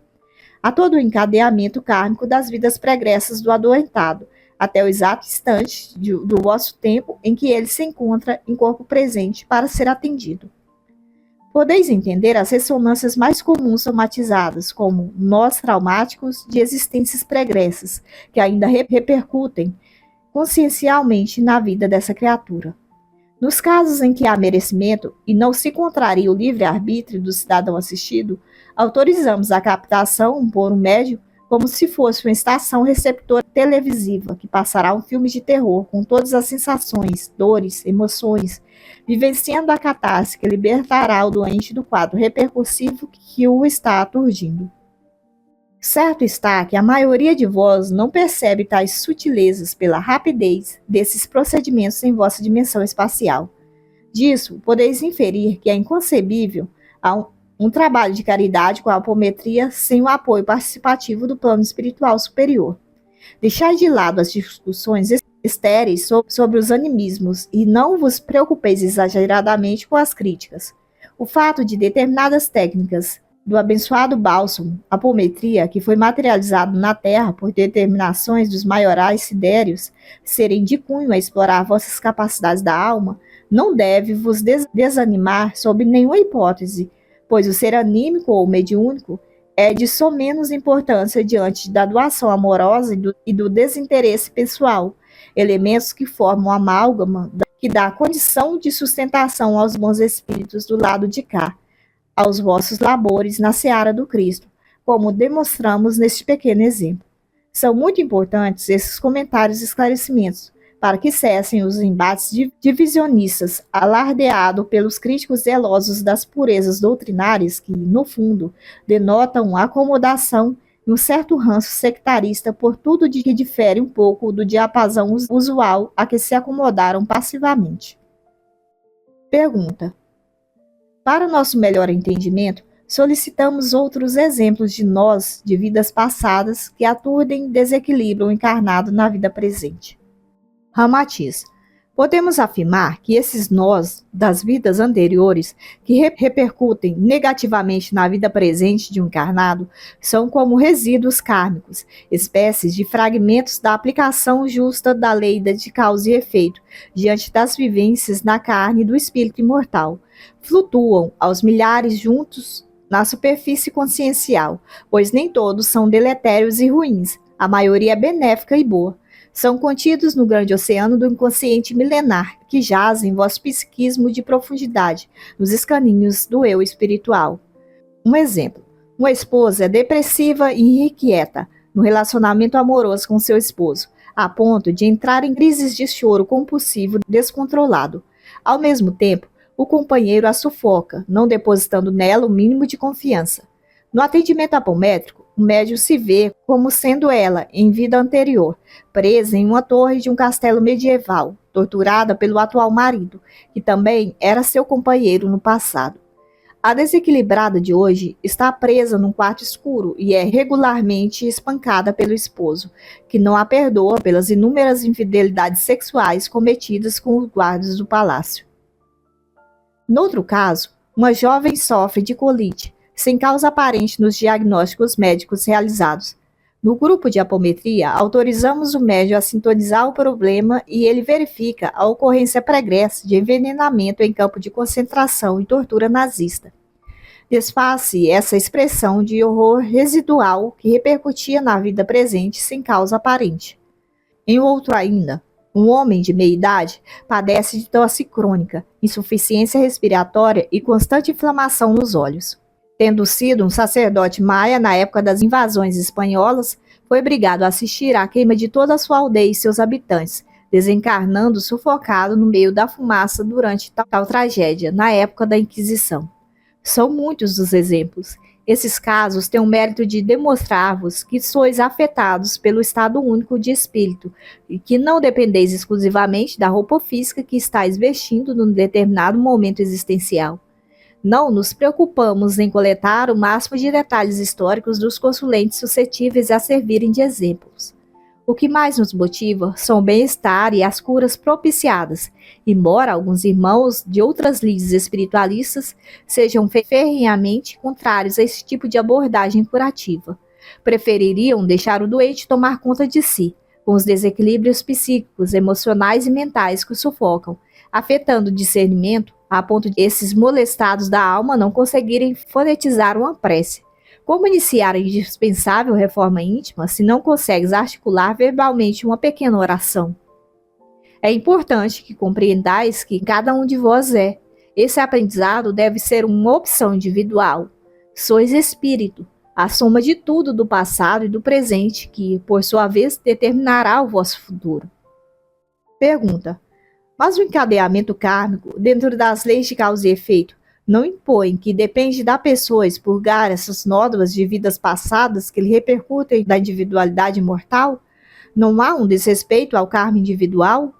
Há todo o encadeamento kármico das vidas pregressas do adoentado, até o exato instante do vosso tempo em que ele se encontra em corpo presente para ser atendido. Podeis entender as ressonâncias mais comuns somatizadas, como nós traumáticos de existências pregressas, que ainda repercutem consciencialmente na vida dessa criatura. Nos casos em que há merecimento e não se contraria o livre-arbítrio do cidadão assistido, autorizamos a captação por um médium como se fosse uma estação receptora televisiva que passará um filme de terror com todas as sensações, dores, emoções, vivenciando a catarse que libertará o doente do quadro repercussivo que o está aturdindo. Certo está que a maioria de vós não percebe tais sutilezas pela rapidez desses procedimentos em vossa dimensão espacial. Disso, podeis inferir que é inconcebível um trabalho de caridade com a apometria sem o apoio participativo do plano espiritual superior. Deixai de lado as discussões estéreis sobre os animismos e não vos preocupeis exageradamente com as críticas. O fato de determinadas técnicas do abençoado bálsamo, apometria, que foi materializado na Terra por determinações dos maiorais sidérios, serem de cunho a explorar vossas capacidades da alma, não deve vos desanimar sob nenhuma hipótese, pois o ser anímico ou mediúnico é de somenos importância diante da doação amorosa e do desinteresse pessoal, elementos que formam a amálgama que dá condição de sustentação aos bons espíritos do lado de cá, aos vossos labores na seara do Cristo, como demonstramos neste pequeno exemplo. São muito importantes esses comentários e esclarecimentos, para que cessem os embates divisionistas, alardeado pelos críticos zelosos das purezas doutrinárias que, no fundo, denotam acomodação e um certo ranço sectarista por tudo de que difere um pouco do diapasão usual a que se acomodaram passivamente. Pergunta. Para nosso melhor entendimento, solicitamos outros exemplos de nós de vidas passadas que aturdem e desequilibram o encarnado na vida presente. Ramatiz. Podemos afirmar que esses nós das vidas anteriores que repercutem negativamente na vida presente de um encarnado são como resíduos kármicos, espécies de fragmentos da aplicação justa da lei de causa e efeito diante das vivências na carne do espírito imortal. Flutuam aos milhares juntos na superfície consciencial, pois nem todos são deletérios e ruins, a maioria é benéfica e boa. São contidos no grande oceano do inconsciente milenar, que jaz em vosso psiquismo de profundidade, nos escaninhos do eu espiritual. Um exemplo. Uma esposa é depressiva e irrequieta no relacionamento amoroso com seu esposo, a ponto de entrar em crises de choro compulsivo descontrolado. Ao mesmo tempo, o companheiro a sufoca, não depositando nela o mínimo de confiança. No atendimento apométrico, o médium se vê como sendo ela, em vida anterior, presa em uma torre de um castelo medieval, torturada pelo atual marido, que também era seu companheiro no passado. A desequilibrada de hoje está presa num quarto escuro e é regularmente espancada pelo esposo, que não a perdoa pelas inúmeras infidelidades sexuais cometidas com os guardas do palácio. Noutro caso, uma jovem sofre de colite, sem causa aparente nos diagnósticos médicos realizados. No grupo de apometria, autorizamos o médium a sintonizar o problema e ele verifica a ocorrência pregressa de envenenamento em campo de concentração e tortura nazista. Desfaz-se essa expressão de horror residual que repercutia na vida presente sem causa aparente. Em outro ainda, um homem de meia-idade padece de tosse crônica, insuficiência respiratória e constante inflamação nos olhos. Tendo sido um sacerdote maia na época das invasões espanholas, foi obrigado a assistir à queima de toda a sua aldeia e seus habitantes, desencarnando sufocado no meio da fumaça durante tal tragédia, na época da Inquisição. São muitos os exemplos. Esses casos têm o mérito de demonstrar-vos que sois afetados pelo estado único de espírito e que não dependeis exclusivamente da roupa física que estáis vestindo num determinado momento existencial. Não nos preocupamos em coletar o máximo de detalhes históricos dos consulentes suscetíveis a servirem de exemplos. O que mais nos motiva são o bem-estar e as curas propiciadas, embora alguns irmãos de outras lides espiritualistas sejam ferrenhamente contrários a esse tipo de abordagem curativa. Prefeririam deixar o doente tomar conta de si, com os desequilíbrios psíquicos, emocionais e mentais que o sufocam, afetando o discernimento a ponto de esses molestados da alma não conseguirem fonetizar uma prece. Como iniciar a indispensável reforma íntima se não consegues articular verbalmente uma pequena oração? É importante que compreendais que cada um de vós é. Esse aprendizado deve ser uma opção individual. Sois espírito, a soma de tudo do passado e do presente que, por sua vez, determinará o vosso futuro. Pergunta: mas o encadeamento kármico, dentro das leis de causa e efeito, não impõe que depende da pessoa expurgar essas nódoas de vidas passadas que lhe repercutem da individualidade mortal? Não há um desrespeito ao karma individual?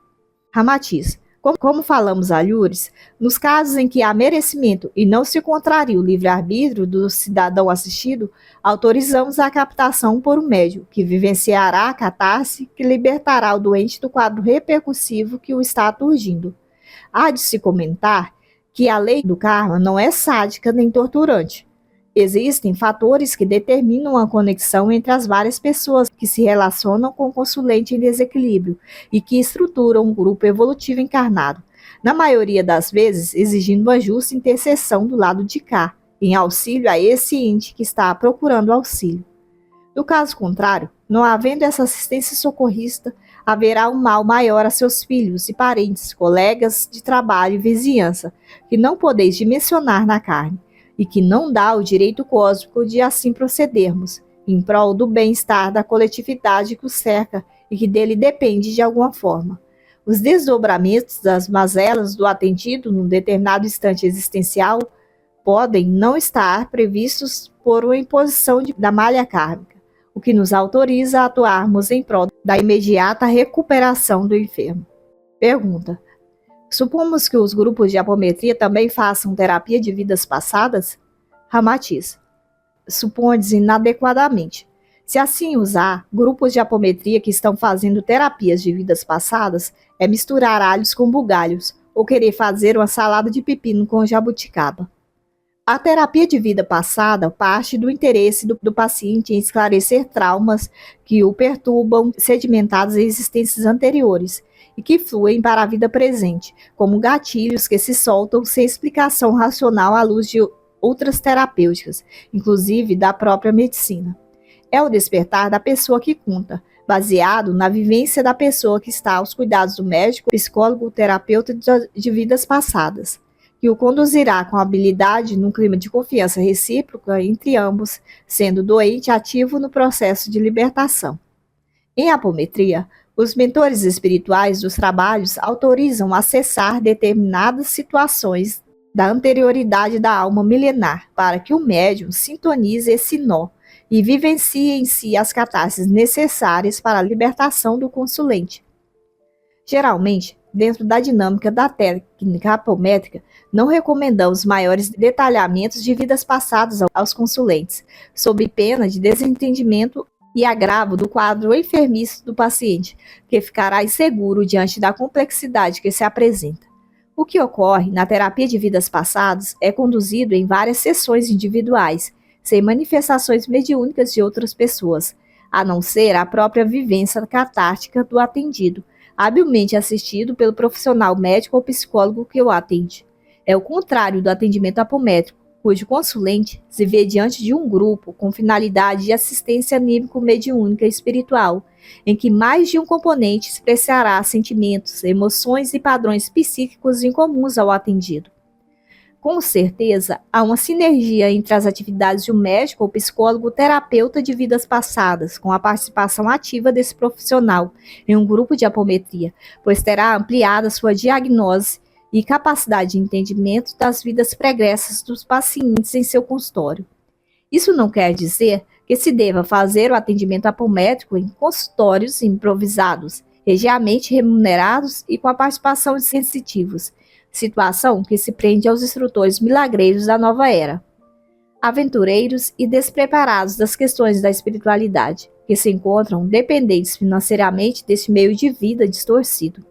Ramatiz: como falamos alhures, nos casos em que há merecimento e não se contraria o livre-arbítrio do cidadão assistido, autorizamos a captação por um médium, que vivenciará a catarse que libertará o doente do quadro repercussivo que o está aturdindo. Há de se comentar que a lei do karma não é sádica nem torturante. Existem fatores que determinam a conexão entre as várias pessoas que se relacionam com o consulente em desequilíbrio e que estruturam um grupo evolutivo encarnado, na maioria das vezes exigindo uma justa intercessão do lado de cá, em auxílio a esse ente que está procurando auxílio. No caso contrário, não havendo essa assistência socorrista, haverá um mal maior a seus filhos e parentes, colegas de trabalho e vizinhança, que não podeis dimensionar na carne, e que não dá o direito cósmico de assim procedermos, em prol do bem-estar da coletividade que o cerca e que dele depende de alguma forma. Os desdobramentos das mazelas do atendido num determinado instante existencial podem não estar previstos por uma imposição da malha kármica, o que nos autoriza a atuarmos em prol da imediata recuperação do enfermo. Pergunta: supomos que os grupos de apometria também façam terapia de vidas passadas? Ramatiz: supondes inadequadamente. Se assim usar, grupos de apometria que estão fazendo terapias de vidas passadas é misturar alhos com bugalhos ou querer fazer uma salada de pepino com jabuticaba. A terapia de vida passada parte do interesse do paciente em esclarecer traumas que o perturbam, sedimentados em existências anteriores e que fluem para a vida presente, como gatilhos que se soltam sem explicação racional à luz de outras terapêuticas, inclusive da própria medicina. É o despertar da pessoa que conta, baseado na vivência da pessoa que está aos cuidados do médico, psicólogo, terapeuta de vidas passadas, que o conduzirá com habilidade num clima de confiança recíproca entre ambos, sendo o doente ativo no processo de libertação. Em apometria, os mentores espirituais dos trabalhos autorizam acessar determinadas situações da anterioridade da alma milenar para que o médium sintonize esse nó e vivencie em si as catarses necessárias para a libertação do consulente. Geralmente, dentro da dinâmica da técnica apométrica, não recomendamos maiores detalhamentos de vidas passadas aos consulentes, sob pena de desentendimento e agravo do quadro enfermiço do paciente, que ficará inseguro diante da complexidade que se apresenta. O que ocorre na terapia de vidas passadas é conduzido em várias sessões individuais, sem manifestações mediúnicas de outras pessoas, a não ser a própria vivência catártica do atendido, habilmente assistido pelo profissional médico ou psicólogo que o atende. É o contrário do atendimento apométrico, cujo consulente se vê diante de um grupo com finalidade de assistência anímico-mediúnica espiritual, em que mais de um componente expressará sentimentos, emoções e padrões psíquicos incomuns ao atendido. Com certeza, há uma sinergia entre as atividades de um médico ou psicólogo terapeuta de vidas passadas, com a participação ativa desse profissional em um grupo de apometria, pois terá ampliado sua diagnose e capacidade de entendimento das vidas pregressas dos pacientes em seu consultório. Isso não quer dizer que se deva fazer o atendimento apométrico em consultórios improvisados, regiamente remunerados e com a participação de sensitivos, situação que se prende aos instrutores milagreiros da nova era, aventureiros e despreparados das questões da espiritualidade, que se encontram dependentes financeiramente desse meio de vida distorcido.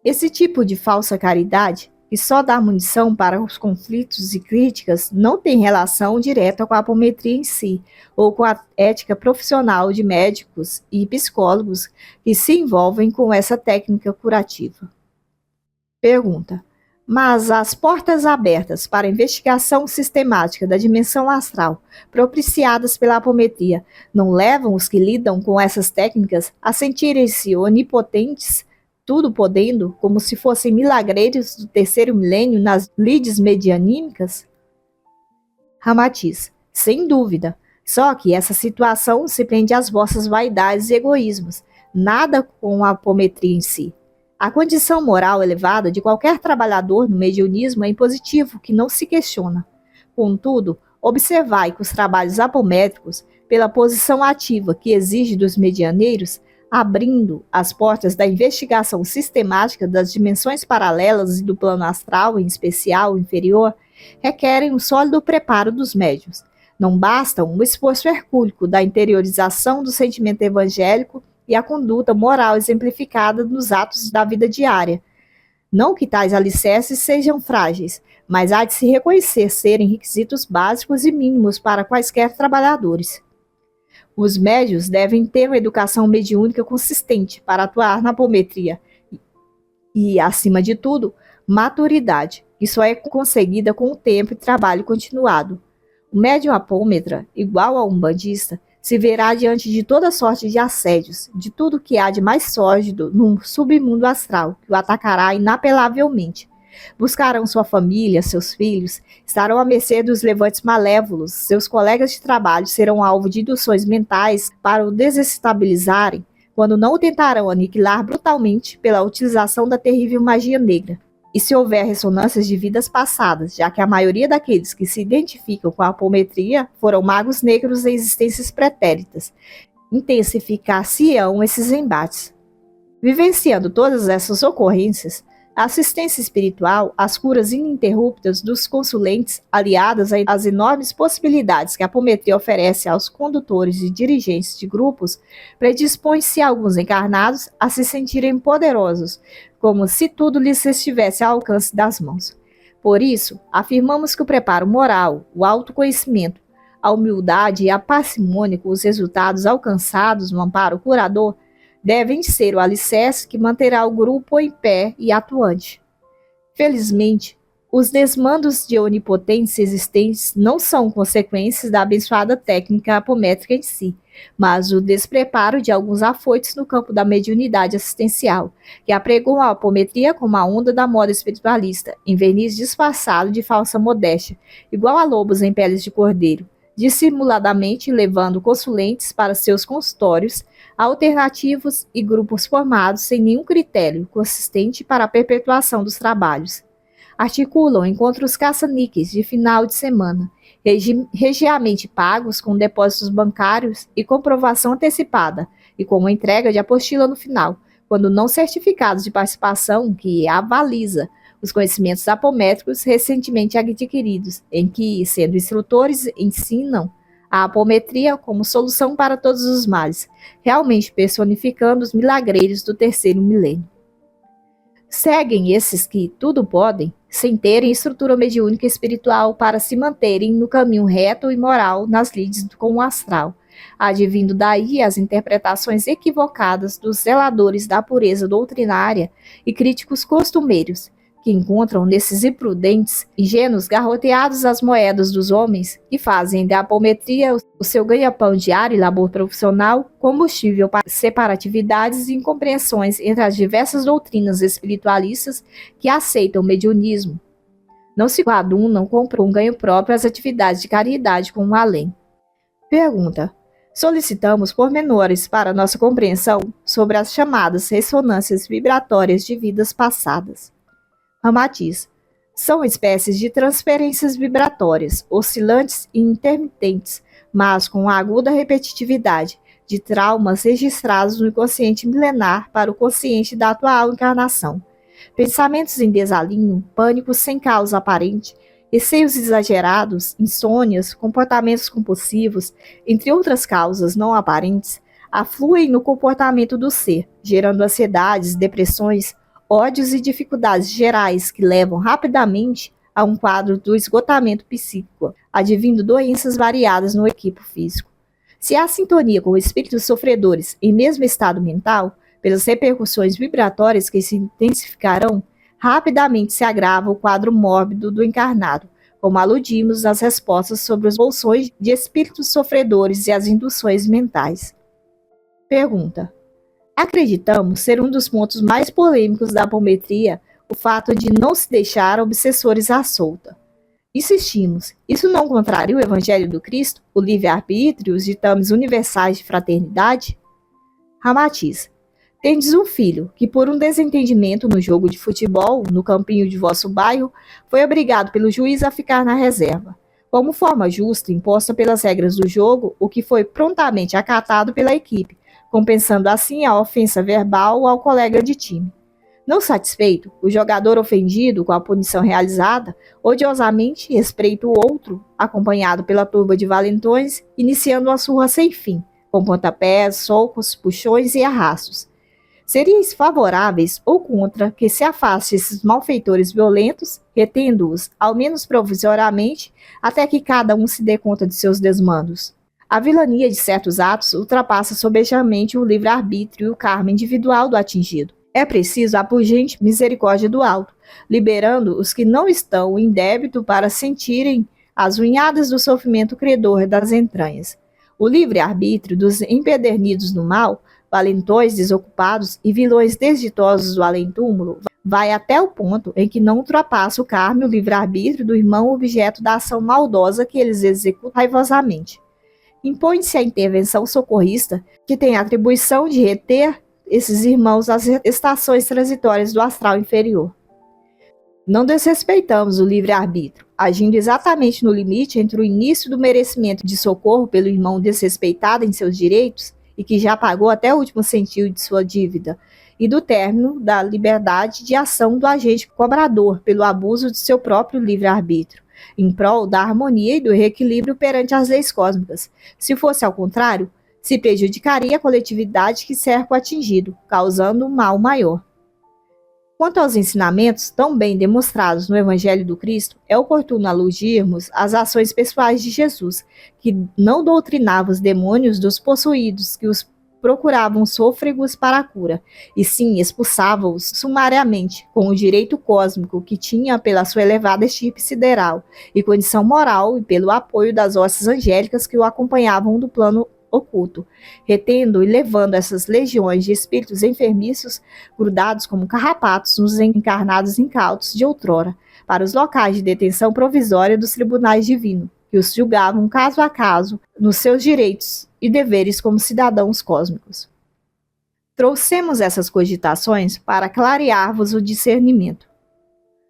Esse tipo de falsa caridade, que só dá munição para os conflitos e críticas, não tem relação direta com a apometria em si, ou com a ética profissional de médicos e psicólogos que se envolvem com essa técnica curativa. Pergunta: mas as portas abertas para a investigação sistemática da dimensão astral, propiciadas pela apometria, não levam os que lidam com essas técnicas a sentirem-se onipotentes, tudo podendo, como se fossem milagreiros do terceiro milênio nas lides medianímicas? Ramatiz: sem dúvida. Só que essa situação se prende às vossas vaidades e egoísmos, nada com a apometria em si. A condição moral elevada de qualquer trabalhador no mediunismo é impositivo, que não se questiona. Contudo, observai que os trabalhos apométricos, pela posição ativa que exige dos medianeiros, abrindo as portas da investigação sistemática das dimensões paralelas e do plano astral, em especial inferior, requerem um sólido preparo dos médiuns. Não basta um esforço hercúleo da interiorização do sentimento evangélico e a conduta moral exemplificada nos atos da vida diária. Não que tais alicerces sejam frágeis, mas há de se reconhecer serem requisitos básicos e mínimos para quaisquer trabalhadores. Os médiuns devem ter uma educação mediúnica consistente para atuar na apometria e, acima de tudo, maturidade, que só é conseguida com o tempo e trabalho continuado. O médium apômetra, igual a um bandista, se verá diante de toda sorte de assédios, de tudo que há de mais sórdido no submundo astral, que o atacará inapelavelmente. Buscarão sua família, seus filhos, estarão à mercê dos levantes malévolos, seus colegas de trabalho serão alvo de induções mentais para o desestabilizarem, quando não o tentarão aniquilar brutalmente pela utilização da terrível magia negra. E se houver ressonâncias de vidas passadas, já que a maioria daqueles que se identificam com a apometria foram magos negros em existências pretéritas, intensificar-se-ão esses embates. Vivenciando todas essas ocorrências, a assistência espiritual, as curas ininterruptas dos consulentes, aliadas às enormes possibilidades que a apometria oferece aos condutores e dirigentes de grupos, predispõe-se alguns encarnados a se sentirem poderosos, como se tudo lhes estivesse ao alcance das mãos. Por isso, afirmamos que o preparo moral, o autoconhecimento, a humildade e a parcimônia com os resultados alcançados no amparo curador devem ser o alicerce que manterá o grupo em pé e atuante. Felizmente, os desmandos de onipotência existentes não são consequências da abençoada técnica apométrica em si, mas o despreparo de alguns afoitos no campo da mediunidade assistencial, que apregam a apometria como a onda da moda espiritualista, em verniz disfarçado de falsa modéstia, igual a lobos em peles de cordeiro, dissimuladamente levando consulentes para seus consultórios, alternativos e grupos formados sem nenhum critério consistente para a perpetuação dos trabalhos. Articulam encontros caça-níqueis de final de semana, regiamente pagos com depósitos bancários e comprovação antecipada, e com uma entrega de apostila no final, quando não certificados de participação, que avaliza os conhecimentos apométricos recentemente adquiridos, em que, sendo instrutores, ensinam a apometria como solução para todos os males, realmente personificando os milagreiros do terceiro milênio. Seguem esses que tudo podem, sem terem estrutura mediúnica e espiritual para se manterem no caminho reto e moral nas lides com o astral, advindo daí as interpretações equivocadas dos zeladores da pureza doutrinária e críticos costumeiros, que encontram nesses imprudentes, ingênuos garroteados as moedas dos homens, que fazem da apometria o seu ganha-pão diário e labor profissional, combustível para separatividades e incompreensões entre as diversas doutrinas espiritualistas que aceitam o mediunismo. Não se coadunam com um ganho próprio às atividades de caridade com o além. Pergunta. Solicitamos pormenores para nossa compreensão sobre as chamadas ressonâncias vibratórias de vidas passadas. Ramatiz. São espécies de transferências vibratórias, oscilantes e intermitentes, mas com aguda repetitividade, de traumas registrados no inconsciente milenar para o consciente da atual encarnação. Pensamentos em desalinho, pânicos sem causa aparente, receios exagerados, insônias, comportamentos compulsivos, entre outras causas não aparentes, afluem no comportamento do ser, gerando ansiedades, depressões, ódios e dificuldades gerais que levam rapidamente a um quadro do esgotamento psíquico, advindo doenças variadas no equipo físico. Se há sintonia com espíritos sofredores em mesmo estado mental, pelas repercussões vibratórias que se intensificarão, rapidamente se agrava o quadro mórbido do encarnado, como aludimos nas respostas sobre os bolsões de espíritos sofredores e as induções mentais. Pergunta. Acreditamos ser um dos pontos mais polêmicos da apometria o fato de não se deixar obsessores à solta. Insistimos, isso não contraria o Evangelho do Cristo, o livre-arbítrio e os ditames universais de fraternidade? Ramatiz. Tendes um filho, que por um desentendimento no jogo de futebol, no campinho de vosso bairro, foi obrigado pelo juiz a ficar na reserva. Como forma justa imposta pelas regras do jogo, o que foi prontamente acatado pela equipe, compensando assim a ofensa verbal ao colega de time. Não satisfeito, o jogador ofendido com a punição realizada, odiosamente espreita o outro, acompanhado pela turba de valentões, iniciando uma surra sem fim, com pontapés, socos, puxões e arrastos. Seríeis favoráveis ou contra que se afaste esses malfeitores violentos, retendo-os, ao menos provisoriamente, até que cada um se dê conta de seus desmandos? A vilania de certos atos ultrapassa sobejamente o livre-arbítrio e o karma individual do atingido. É preciso a pungente misericórdia do alto, liberando os que não estão em débito para sentirem as unhadas do sofrimento credor das entranhas. O livre-arbítrio dos empedernidos no mal, valentões desocupados e vilões desditosos do além-túmulo, vai até o ponto em que não ultrapassa o karma e o livre-arbítrio do irmão objeto da ação maldosa que eles executam raivosamente. Impõe-se a intervenção socorrista, que tem a atribuição de reter esses irmãos às estações transitórias do astral inferior. Não desrespeitamos o livre-arbítrio, agindo exatamente no limite entre o início do merecimento de socorro pelo irmão desrespeitado em seus direitos e que já pagou até o último centavo de sua dívida, e do término da liberdade de ação do agente cobrador pelo abuso de seu próprio livre-arbítrio, em prol da harmonia e do reequilíbrio perante as leis cósmicas. Se fosse ao contrário, se prejudicaria a coletividade que cerca o atingido, causando um mal maior. Quanto aos ensinamentos tão bem demonstrados no Evangelho do Cristo, é oportuno aludirmos às ações pessoais de Jesus, que não doutrinava os demônios dos possuídos que os procuravam sôfregos para a cura, e sim expulsava-os sumariamente, com o direito cósmico que tinha pela sua elevada estirpe sideral e condição moral e pelo apoio das hostes angélicas que o acompanhavam do plano oculto, retendo e levando essas legiões de espíritos enfermiços, grudados como carrapatos nos encarnados incautos de outrora, para os locais de detenção provisória dos tribunais divinos, que os julgavam caso a caso nos seus direitos e deveres como cidadãos cósmicos. Trouxemos essas cogitações para clarear-vos o discernimento.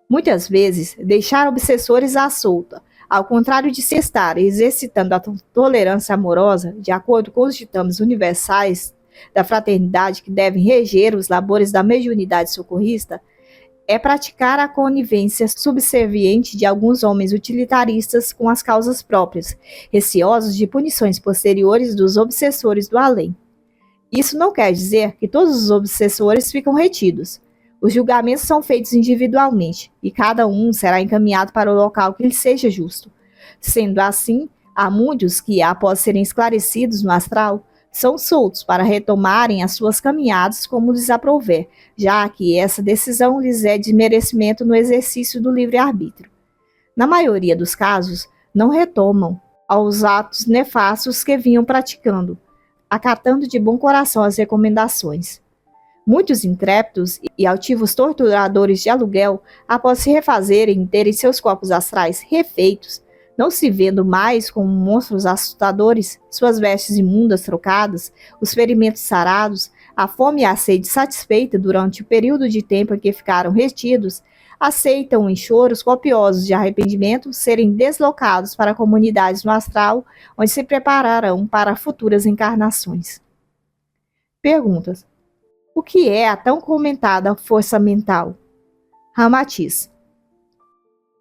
Muitas vezes, deixar obsessores à solta, ao contrário de se estar exercitando a tolerância amorosa, de acordo com os ditames universais da fraternidade que devem reger os labores da mediunidade socorrista, é praticar a conivência subserviente de alguns homens utilitaristas com as causas próprias, receosos de punições posteriores dos obsessores do além. Isso não quer dizer que todos os obsessores ficam retidos. Os julgamentos são feitos individualmente, e cada um será encaminhado para o local que lhe seja justo. Sendo assim, há muitos que, após serem esclarecidos no astral, são soltos para retomarem as suas caminhadas como lhes aprouver, já que essa decisão lhes é de merecimento no exercício do livre-arbítrio. Na maioria dos casos, não retomam aos atos nefastos que vinham praticando, acatando de bom coração as recomendações. Muitos intrépidos e altivos torturadores de aluguel, após se refazerem e terem seus corpos astrais refeitos, não se vendo mais como monstros assustadores, suas vestes imundas trocadas, os ferimentos sarados, a fome e a sede satisfeita durante o período de tempo em que ficaram retidos, aceitam em choros copiosos de arrependimento serem deslocados para comunidades no astral, onde se prepararão para futuras encarnações. Perguntas. O que é a tão comentada força mental? Ramatiz.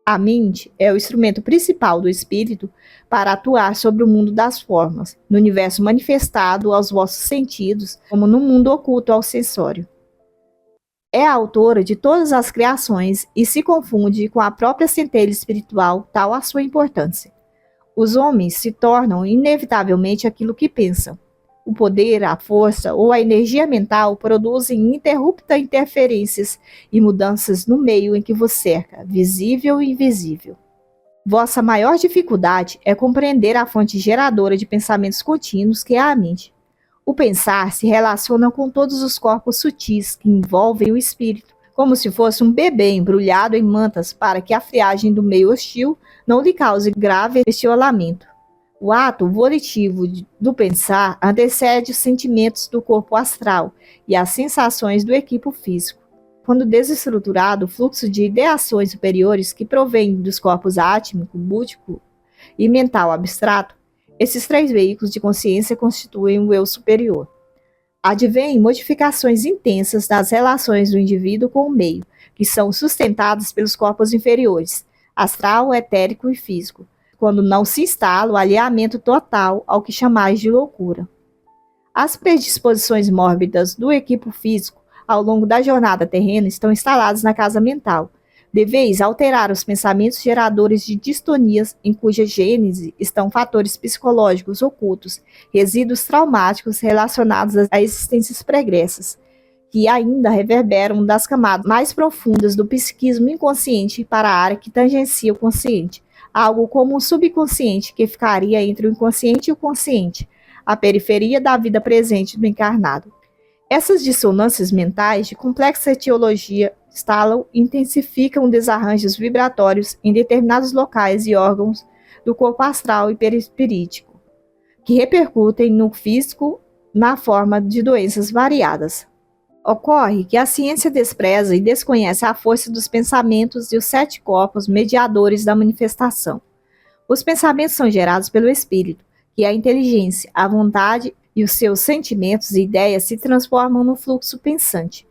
A mente é o instrumento principal do espírito para atuar sobre o mundo das formas, no universo manifestado aos vossos sentidos, como no mundo oculto ao sensório. É a autora de todas as criações e se confunde com a própria centelha espiritual, tal a sua importância. Os homens se tornam inevitavelmente aquilo que pensam. O poder, a força ou a energia mental produzem ininterruptas interferências e mudanças no meio em que vos cerca, visível e invisível. Vossa maior dificuldade é compreender a fonte geradora de pensamentos contínuos que é a mente. O pensar se relaciona com todos os corpos sutis que envolvem o espírito, como se fosse um bebê embrulhado em mantas para que a friagem do meio hostil não lhe cause grave estiolamento. O ato volitivo do pensar antecede os sentimentos do corpo astral e as sensações do equipo físico. Quando desestruturado, o fluxo de ideações superiores que provém dos corpos átmico, búdico e mental abstrato, esses três veículos de consciência constituem o eu superior. Advêm modificações intensas das relações do indivíduo com o meio, que são sustentadas pelos corpos inferiores, astral, etérico e físico, quando não se instala o alinhamento total ao que chamais de loucura. As predisposições mórbidas do equipo físico ao longo da jornada terrena estão instaladas na casa mental. Deveis alterar os pensamentos geradores de distonias em cuja gênese estão fatores psicológicos ocultos, resíduos traumáticos relacionados a existências pregressas, que ainda reverberam das camadas mais profundas do psiquismo inconsciente para a área que tangencia o consciente, algo como um subconsciente que ficaria entre o inconsciente e o consciente, a periferia da vida presente do encarnado. Essas dissonâncias mentais de complexa etiologia instalam e intensificam desarranjos vibratórios em determinados locais e órgãos do corpo astral e perispirítico, que repercutem no físico na forma de doenças variadas. Ocorre que a ciência despreza e desconhece a força dos pensamentos e os 7 corpos mediadores da manifestação. Os pensamentos são gerados pelo espírito, que é a inteligência, a vontade e os seus sentimentos e ideias se transformam no fluxo pensante.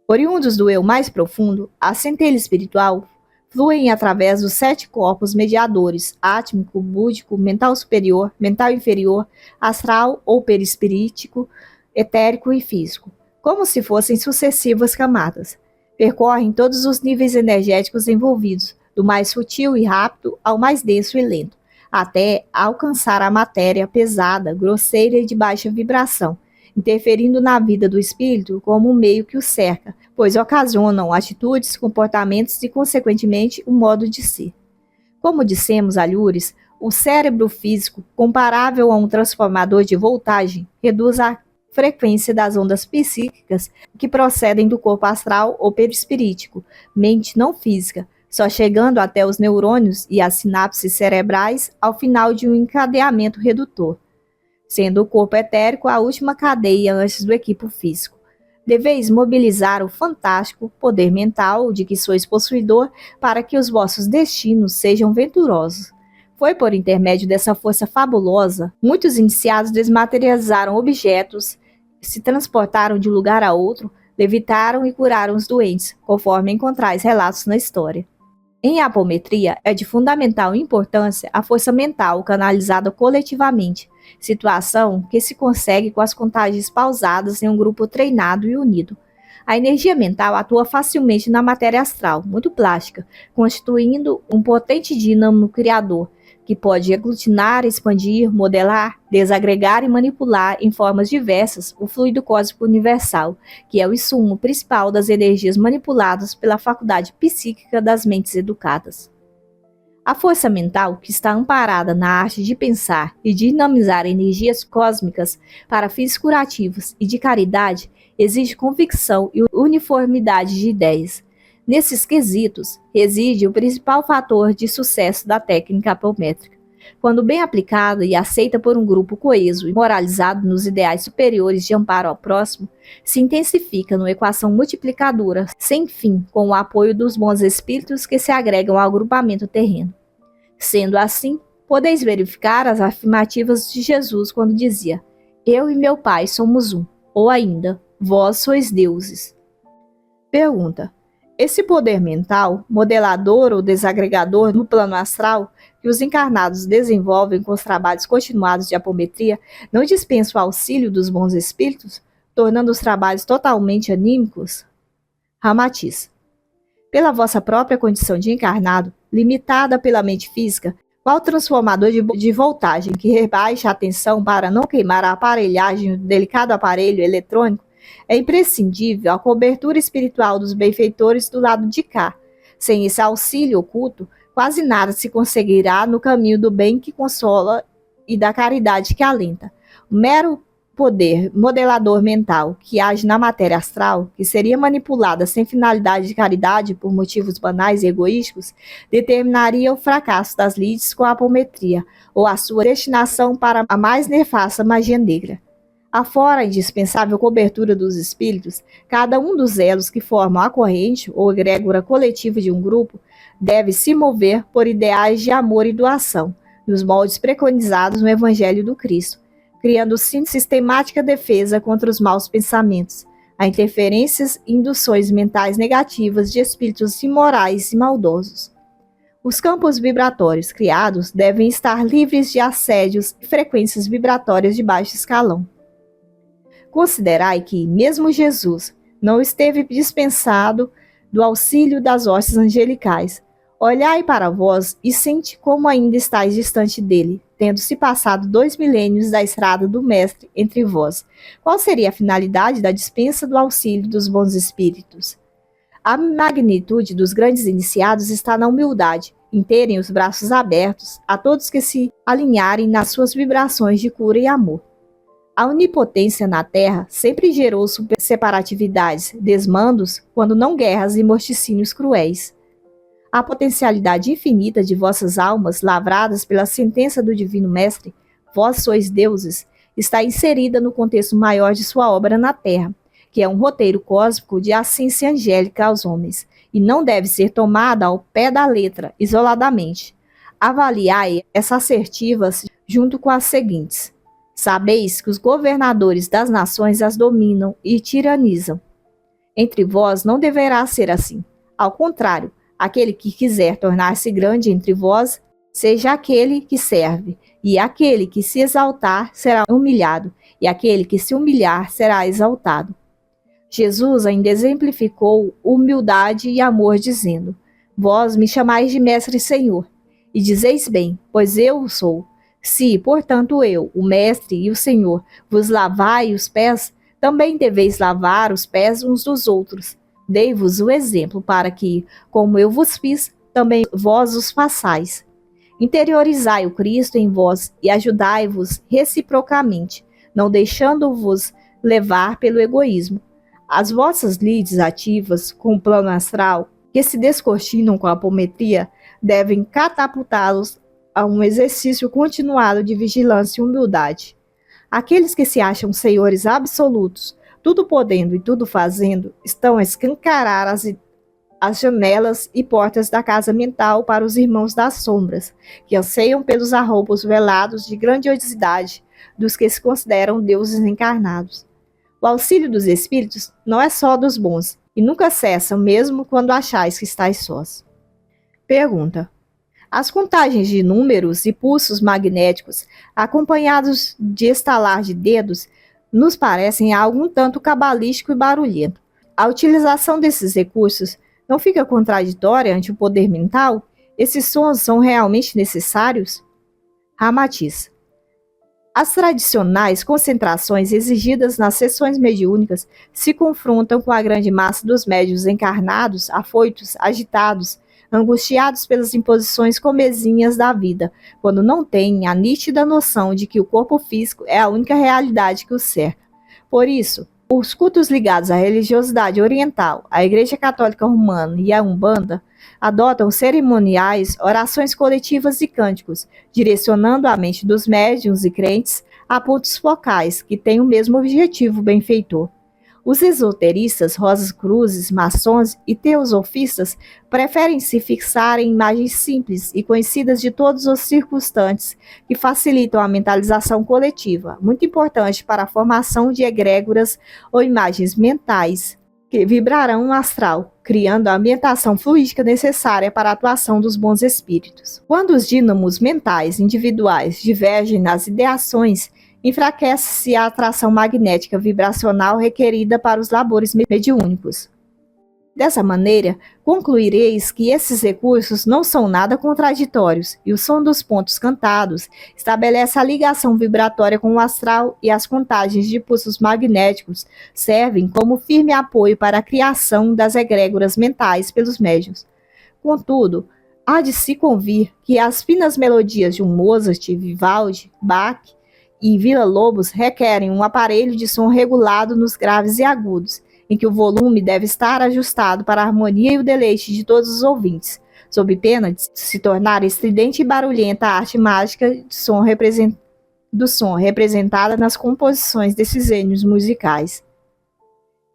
Oriundos do eu mais profundo, a centelha espiritual fluem através dos 7 corpos mediadores, átmico, búdico, mental superior, mental inferior, astral ou perispirítico, etérico e físico, como se fossem sucessivas camadas. Percorrem todos os níveis energéticos envolvidos, do mais sutil e rápido ao mais denso e lento, até alcançar a matéria pesada, grosseira e de baixa vibração, interferindo na vida do espírito como um meio que o cerca, pois ocasionam atitudes, comportamentos e, consequentemente, o modo de ser. Como dissemos, alhures, o cérebro físico, comparável a um transformador de voltagem, reduz a frequência das ondas psíquicas que procedem do corpo astral ou perispirítico, mente não física, só chegando até os neurônios e as sinapses cerebrais ao final de um encadeamento redutor, sendo o corpo etérico a última cadeia antes do equipo físico. Deveis mobilizar o fantástico poder mental de que sois possuidor para que os vossos destinos sejam venturosos. Foi por intermédio dessa força fabulosa, muitos iniciados desmaterializaram objetos, se transportaram de um lugar a outro, levitaram e curaram os doentes, conforme encontrais relatos na história. Em apometria, é de fundamental importância a força mental canalizada coletivamente, situação que se consegue com as contagens pausadas em um grupo treinado e unido. A energia mental atua facilmente na matéria astral, muito plástica, constituindo um potente dínamo criador, que pode aglutinar, expandir, modelar, desagregar e manipular em formas diversas o fluido cósmico universal, que é o insumo principal das energias manipuladas pela faculdade psíquica das mentes educadas. A força mental, que está amparada na arte de pensar e dinamizar energias cósmicas para fins curativos e de caridade, exige convicção e uniformidade de ideias. Nesses quesitos reside o principal fator de sucesso da técnica apométrica. Quando bem aplicada e aceita por um grupo coeso e moralizado nos ideais superiores de amparo ao próximo, se intensifica numa equação multiplicadora sem fim com o apoio dos bons espíritos que se agregam ao agrupamento terreno. Sendo assim, podeis verificar as afirmativas de Jesus quando dizia: eu e meu Pai somos um, ou ainda, vós sois deuses. Pergunta: esse poder mental, modelador ou desagregador no plano astral, que os encarnados desenvolvem com os trabalhos continuados de apometria, não dispensa o auxílio dos bons espíritos, tornando os trabalhos totalmente anímicos? Ramatiz: pela vossa própria condição de encarnado, limitada pela mente física, qual transformador de voltagem que rebaixa a tensão para não queimar a aparelhagem do delicado aparelho eletrônico, é imprescindível a cobertura espiritual dos benfeitores do lado de cá. Sem esse auxílio oculto, quase nada se conseguirá no caminho do bem que consola e da caridade que alenta. O mero poder modelador mental que age na matéria astral, que seria manipulada sem finalidade de caridade por motivos banais e egoísticos, determinaria o fracasso das lides com a apometria, ou a sua destinação para a mais nefasta magia negra. Afora a indispensável cobertura dos espíritos, cada um dos elos que formam a corrente ou egrégora coletiva de um grupo deve se mover por ideais de amor e doação, nos moldes preconizados no Evangelho do Cristo, criando sistemática defesa contra os maus pensamentos, a interferências e induções mentais negativas de espíritos imorais e maldosos. Os campos vibratórios criados devem estar livres de assédios e frequências vibratórias de baixo escalão. Considerai que, mesmo Jesus, não esteve dispensado do auxílio das hostes angelicais. Olhai para vós e sente como ainda estáis distante dele, tendo-se passado 2 milênios da estrada do Mestre entre vós. Qual seria a finalidade da dispensa do auxílio dos bons espíritos? A magnitude dos grandes iniciados está na humildade, em terem os braços abertos a todos que se alinharem nas suas vibrações de cura e amor. A onipotência na Terra sempre gerou separatividades, desmandos, quando não guerras e morticínios cruéis. A potencialidade infinita de vossas almas, lavradas pela sentença do Divino Mestre, vós sois deuses, está inserida no contexto maior de sua obra na Terra, que é um roteiro cósmico de assistência angélica aos homens, e não deve ser tomada ao pé da letra, isoladamente. Avaliai essas assertivas junto com as seguintes. Sabeis que os governadores das nações as dominam e tiranizam. Entre vós não deverá ser assim. Ao contrário, aquele que quiser tornar-se grande entre vós, seja aquele que serve, e aquele que se exaltar será humilhado, e aquele que se humilhar será exaltado. Jesus ainda exemplificou humildade e amor, dizendo: vós me chamais de Mestre e Senhor, e dizeis bem, pois eu o sou. Se, portanto, eu, o Mestre e o Senhor, vos lavai os pés, também deveis lavar os pés uns dos outros. Dei-vos o exemplo para que, como eu vos fiz, também vós os façais. Interiorizai o Cristo em vós e ajudai-vos reciprocamente, não deixando-vos levar pelo egoísmo. As vossas lides ativas com o plano astral, que se descortinam com a apometria, devem catapultá-los a um exercício continuado de vigilância e humildade. Aqueles que se acham senhores absolutos, tudo podendo e tudo fazendo, estão a escancarar as janelas e portas da casa mental para os irmãos das sombras, que anseiam pelos arroubos velados de grandiosidade dos que se consideram deuses encarnados. O auxílio dos espíritos não é só dos bons, e nunca cessa, mesmo quando achais que estáis sós. Pergunta: as contagens de números e pulsos magnéticos, acompanhados de estalar de dedos, nos parecem algo um tanto cabalístico e barulhento. A utilização desses recursos não fica contraditória ante o poder mental? Esses sons são realmente necessários? Ramatiz: as tradicionais concentrações exigidas nas sessões mediúnicas se confrontam com a grande massa dos médiuns encarnados, afoitos, agitados, angustiados pelas imposições comezinhas da vida, quando não têm a nítida noção de que o corpo físico é a única realidade que os cerca. Por isso, Os cultos ligados à religiosidade oriental, à Igreja Católica Romana e à Umbanda adotam cerimoniais, orações coletivas e cânticos, direcionando a mente dos médiuns e crentes a pontos focais que têm o mesmo objetivo benfeitor. Os esoteristas, rosas-cruzes, maçons e teosofistas preferem se fixar em imagens simples e conhecidas de todos os circunstantes que facilitam a mentalização coletiva, muito importante para a formação de egrégoras ou imagens mentais que vibrarão no astral, criando a ambientação fluídica necessária para a atuação dos bons espíritos. Quando os dínamos mentais individuais divergem nas ideações, enfraquece-se a atração magnética vibracional requerida para os labores mediúnicos. Dessa maneira, concluireis que esses recursos não são nada contraditórios, e o som dos pontos cantados estabelece a ligação vibratória com o astral, e as contagens de pulsos magnéticos servem como firme apoio para a criação das egrégoras mentais pelos médiuns. Contudo, há de se convir que as finas melodias de um Mozart, Vivaldi, Bach e Villa-Lobos requerem um aparelho de som regulado nos graves e agudos, em que o volume deve estar ajustado para a harmonia e o deleite de todos os ouvintes, sob pena de se tornar estridente e barulhenta a arte mágica do som representada nas composições desses gênios musicais.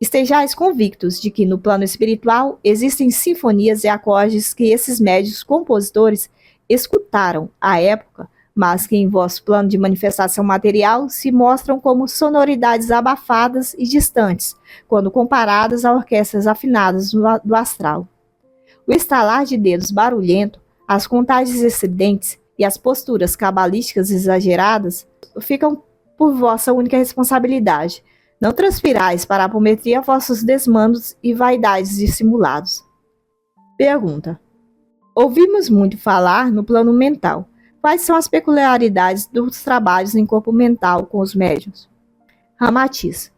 Estejais convictos de que no plano espiritual existem sinfonias e acordes que esses médios compositores escutaram à época, mas que em vosso plano de manifestação material se mostram como sonoridades abafadas e distantes, quando comparadas a orquestras afinadas do astral. O estalar de dedos barulhento, as contagens excedentes e as posturas cabalísticas exageradas ficam por vossa única responsabilidade. Não transpirais para a apometria vossos desmandos e vaidades dissimulados. Pergunta: ouvimos muito falar no plano mental. Quais são as peculiaridades dos trabalhos em corpo mental com os médiuns? Ramatiz: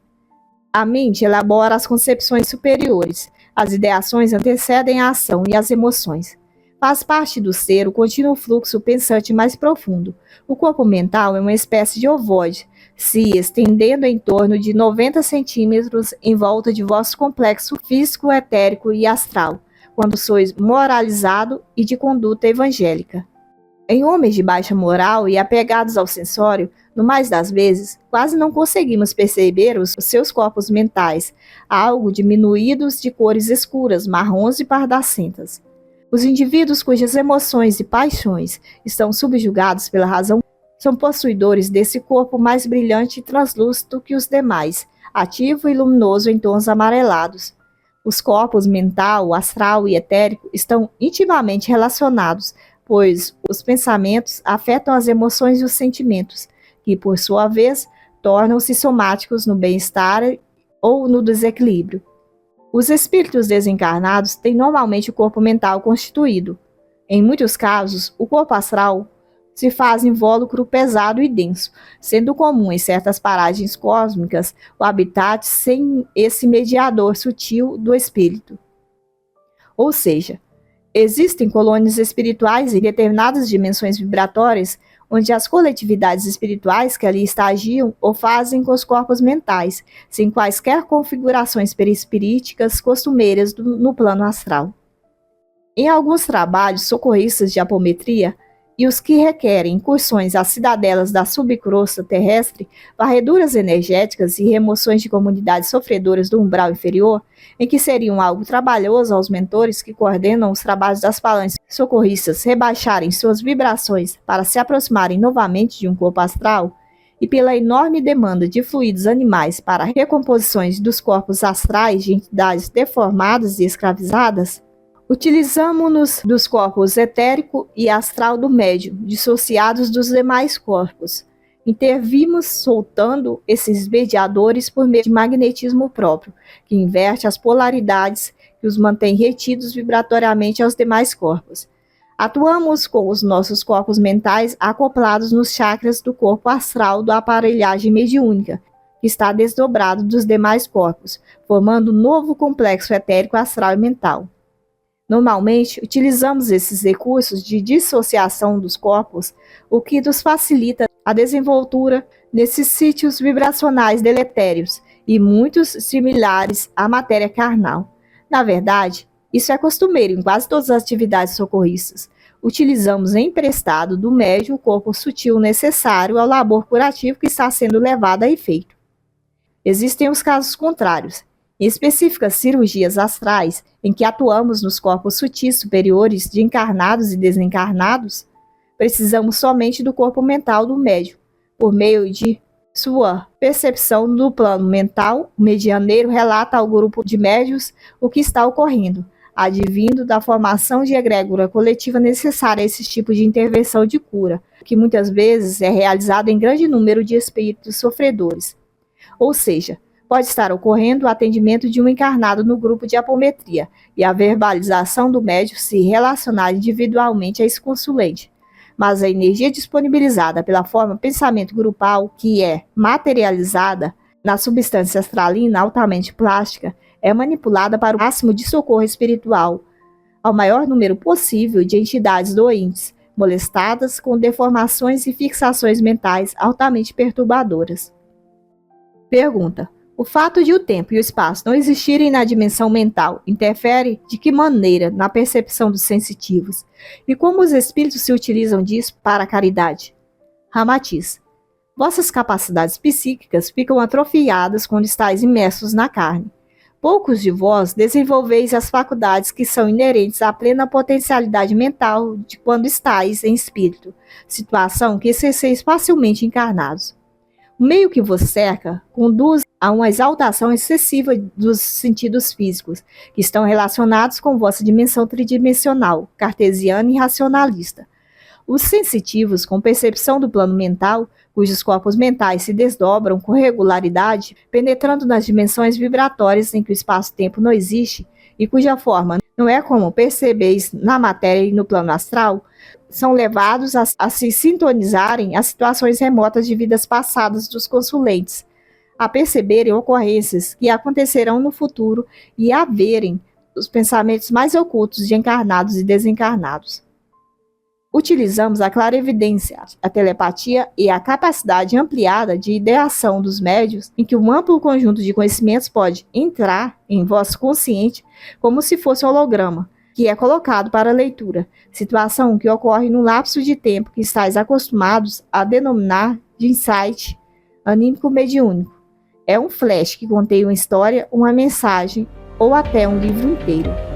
a mente elabora as concepções superiores, as ideações antecedem a ação e as emoções. Faz parte do ser o contínuo fluxo pensante mais profundo. O corpo mental é uma espécie de ovoide, se estendendo em torno de 90 centímetros em volta de vosso complexo físico, etérico e astral, quando sois moralizado e de conduta evangélica. Em homens de baixa moral e apegados ao sensório, no mais das vezes, quase não conseguimos perceber os seus corpos mentais, algo diminuídos de cores escuras, marrons e pardacentas. Os indivíduos cujas emoções e paixões estão subjugados pela razão são possuidores desse corpo mais brilhante e translúcido que os demais, ativo e luminoso em tons amarelados. Os corpos mental, astral e etérico estão intimamente relacionados, pois os pensamentos afetam as emoções e os sentimentos, que, por sua vez, tornam-se somáticos no bem-estar ou no desequilíbrio. Os espíritos desencarnados têm normalmente o corpo mental constituído. Em muitos casos, o corpo astral se faz invólucro pesado e denso, sendo comum em certas paragens cósmicas o habitat sem esse mediador sutil do espírito. Ou seja, existem colônias espirituais em determinadas dimensões vibratórias, onde as coletividades espirituais que ali estagiam o fazem com os corpos mentais, sem quaisquer configurações perispiríticas costumeiras no plano astral. Em alguns trabalhos socorristas de apometria, e os que requerem incursões às cidadelas da subcrosta terrestre, varreduras energéticas e remoções de comunidades sofredoras do umbral inferior, em que seriam algo trabalhoso aos mentores que coordenam os trabalhos das falanges socorristas rebaixarem suas vibrações para se aproximarem novamente de um corpo astral, e pela enorme demanda de fluidos animais para recomposições dos corpos astrais de entidades deformadas e escravizadas, utilizamo-nos dos corpos etérico e astral do médium, dissociados dos demais corpos. Intervimos soltando esses mediadores por meio de magnetismo próprio, que inverte as polaridades que os mantém retidos vibratoriamente aos demais corpos. Atuamos com os nossos corpos mentais acoplados nos chakras do corpo astral da aparelhagem mediúnica, que está desdobrado dos demais corpos, formando um novo complexo etérico astral e mental. Normalmente, utilizamos esses recursos de dissociação dos corpos, o que nos facilita a desenvoltura nesses sítios vibracionais deletérios e muitos similares à matéria carnal. Na verdade, isso é costumeiro em quase todas as atividades socorristas. Utilizamos emprestado do médium o corpo sutil necessário ao labor curativo que está sendo levado a efeito. Existem os casos contrários. Em específicas cirurgias astrais, em que atuamos nos corpos sutis superiores de encarnados e desencarnados, precisamos somente do corpo mental do médium. Por meio de sua percepção no plano mental, o medianeiro relata ao grupo de médiuns o que está ocorrendo, advindo da formação de egrégora coletiva necessária a esse tipo de intervenção de cura, que muitas vezes é realizada em grande número de espíritos sofredores. Ou seja, pode estar ocorrendo o atendimento de um encarnado no grupo de apometria e a verbalização do médium se relacionar individualmente a esse consulente. Mas a energia disponibilizada pela forma pensamento grupal, que é materializada na substância astralina altamente plástica, é manipulada para o máximo de socorro espiritual ao maior número possível de entidades doentes, molestadas com deformações e fixações mentais altamente perturbadoras. Pergunta: o fato de o tempo e o espaço não existirem na dimensão mental interfere de que maneira na percepção dos sensitivos? E como os espíritos se utilizam disso para a caridade? Ramatiz: vossas capacidades psíquicas ficam atrofiadas quando estáis imersos na carne. Poucos de vós desenvolveis as faculdades que são inerentes à plena potencialidade mental de quando estáis em espírito, situação que exerceis facilmente encarnados. O meio que vos cerca conduz a uma exaltação excessiva dos sentidos físicos, que estão relacionados com vossa dimensão tridimensional, cartesiana e racionalista. Os sensitivos, com percepção do plano mental, cujos corpos mentais se desdobram com regularidade, penetrando nas dimensões vibratórias em que o espaço-tempo não existe, e cuja forma não é como percebeis na matéria e no plano astral, são levados a se sintonizarem às situações remotas de vidas passadas dos consulentes, a perceberem ocorrências que acontecerão no futuro e a verem os pensamentos mais ocultos de encarnados e desencarnados. Utilizamos a clarevidência, a telepatia e a capacidade ampliada de ideação dos médiuns, em que um amplo conjunto de conhecimentos pode entrar em vosso consciente como se fosse um holograma, que é colocado para leitura, situação que ocorre num lapso de tempo que estáis acostumados a denominar de insight anímico mediúnico. É um flash que contém uma história, uma mensagem ou até um livro inteiro.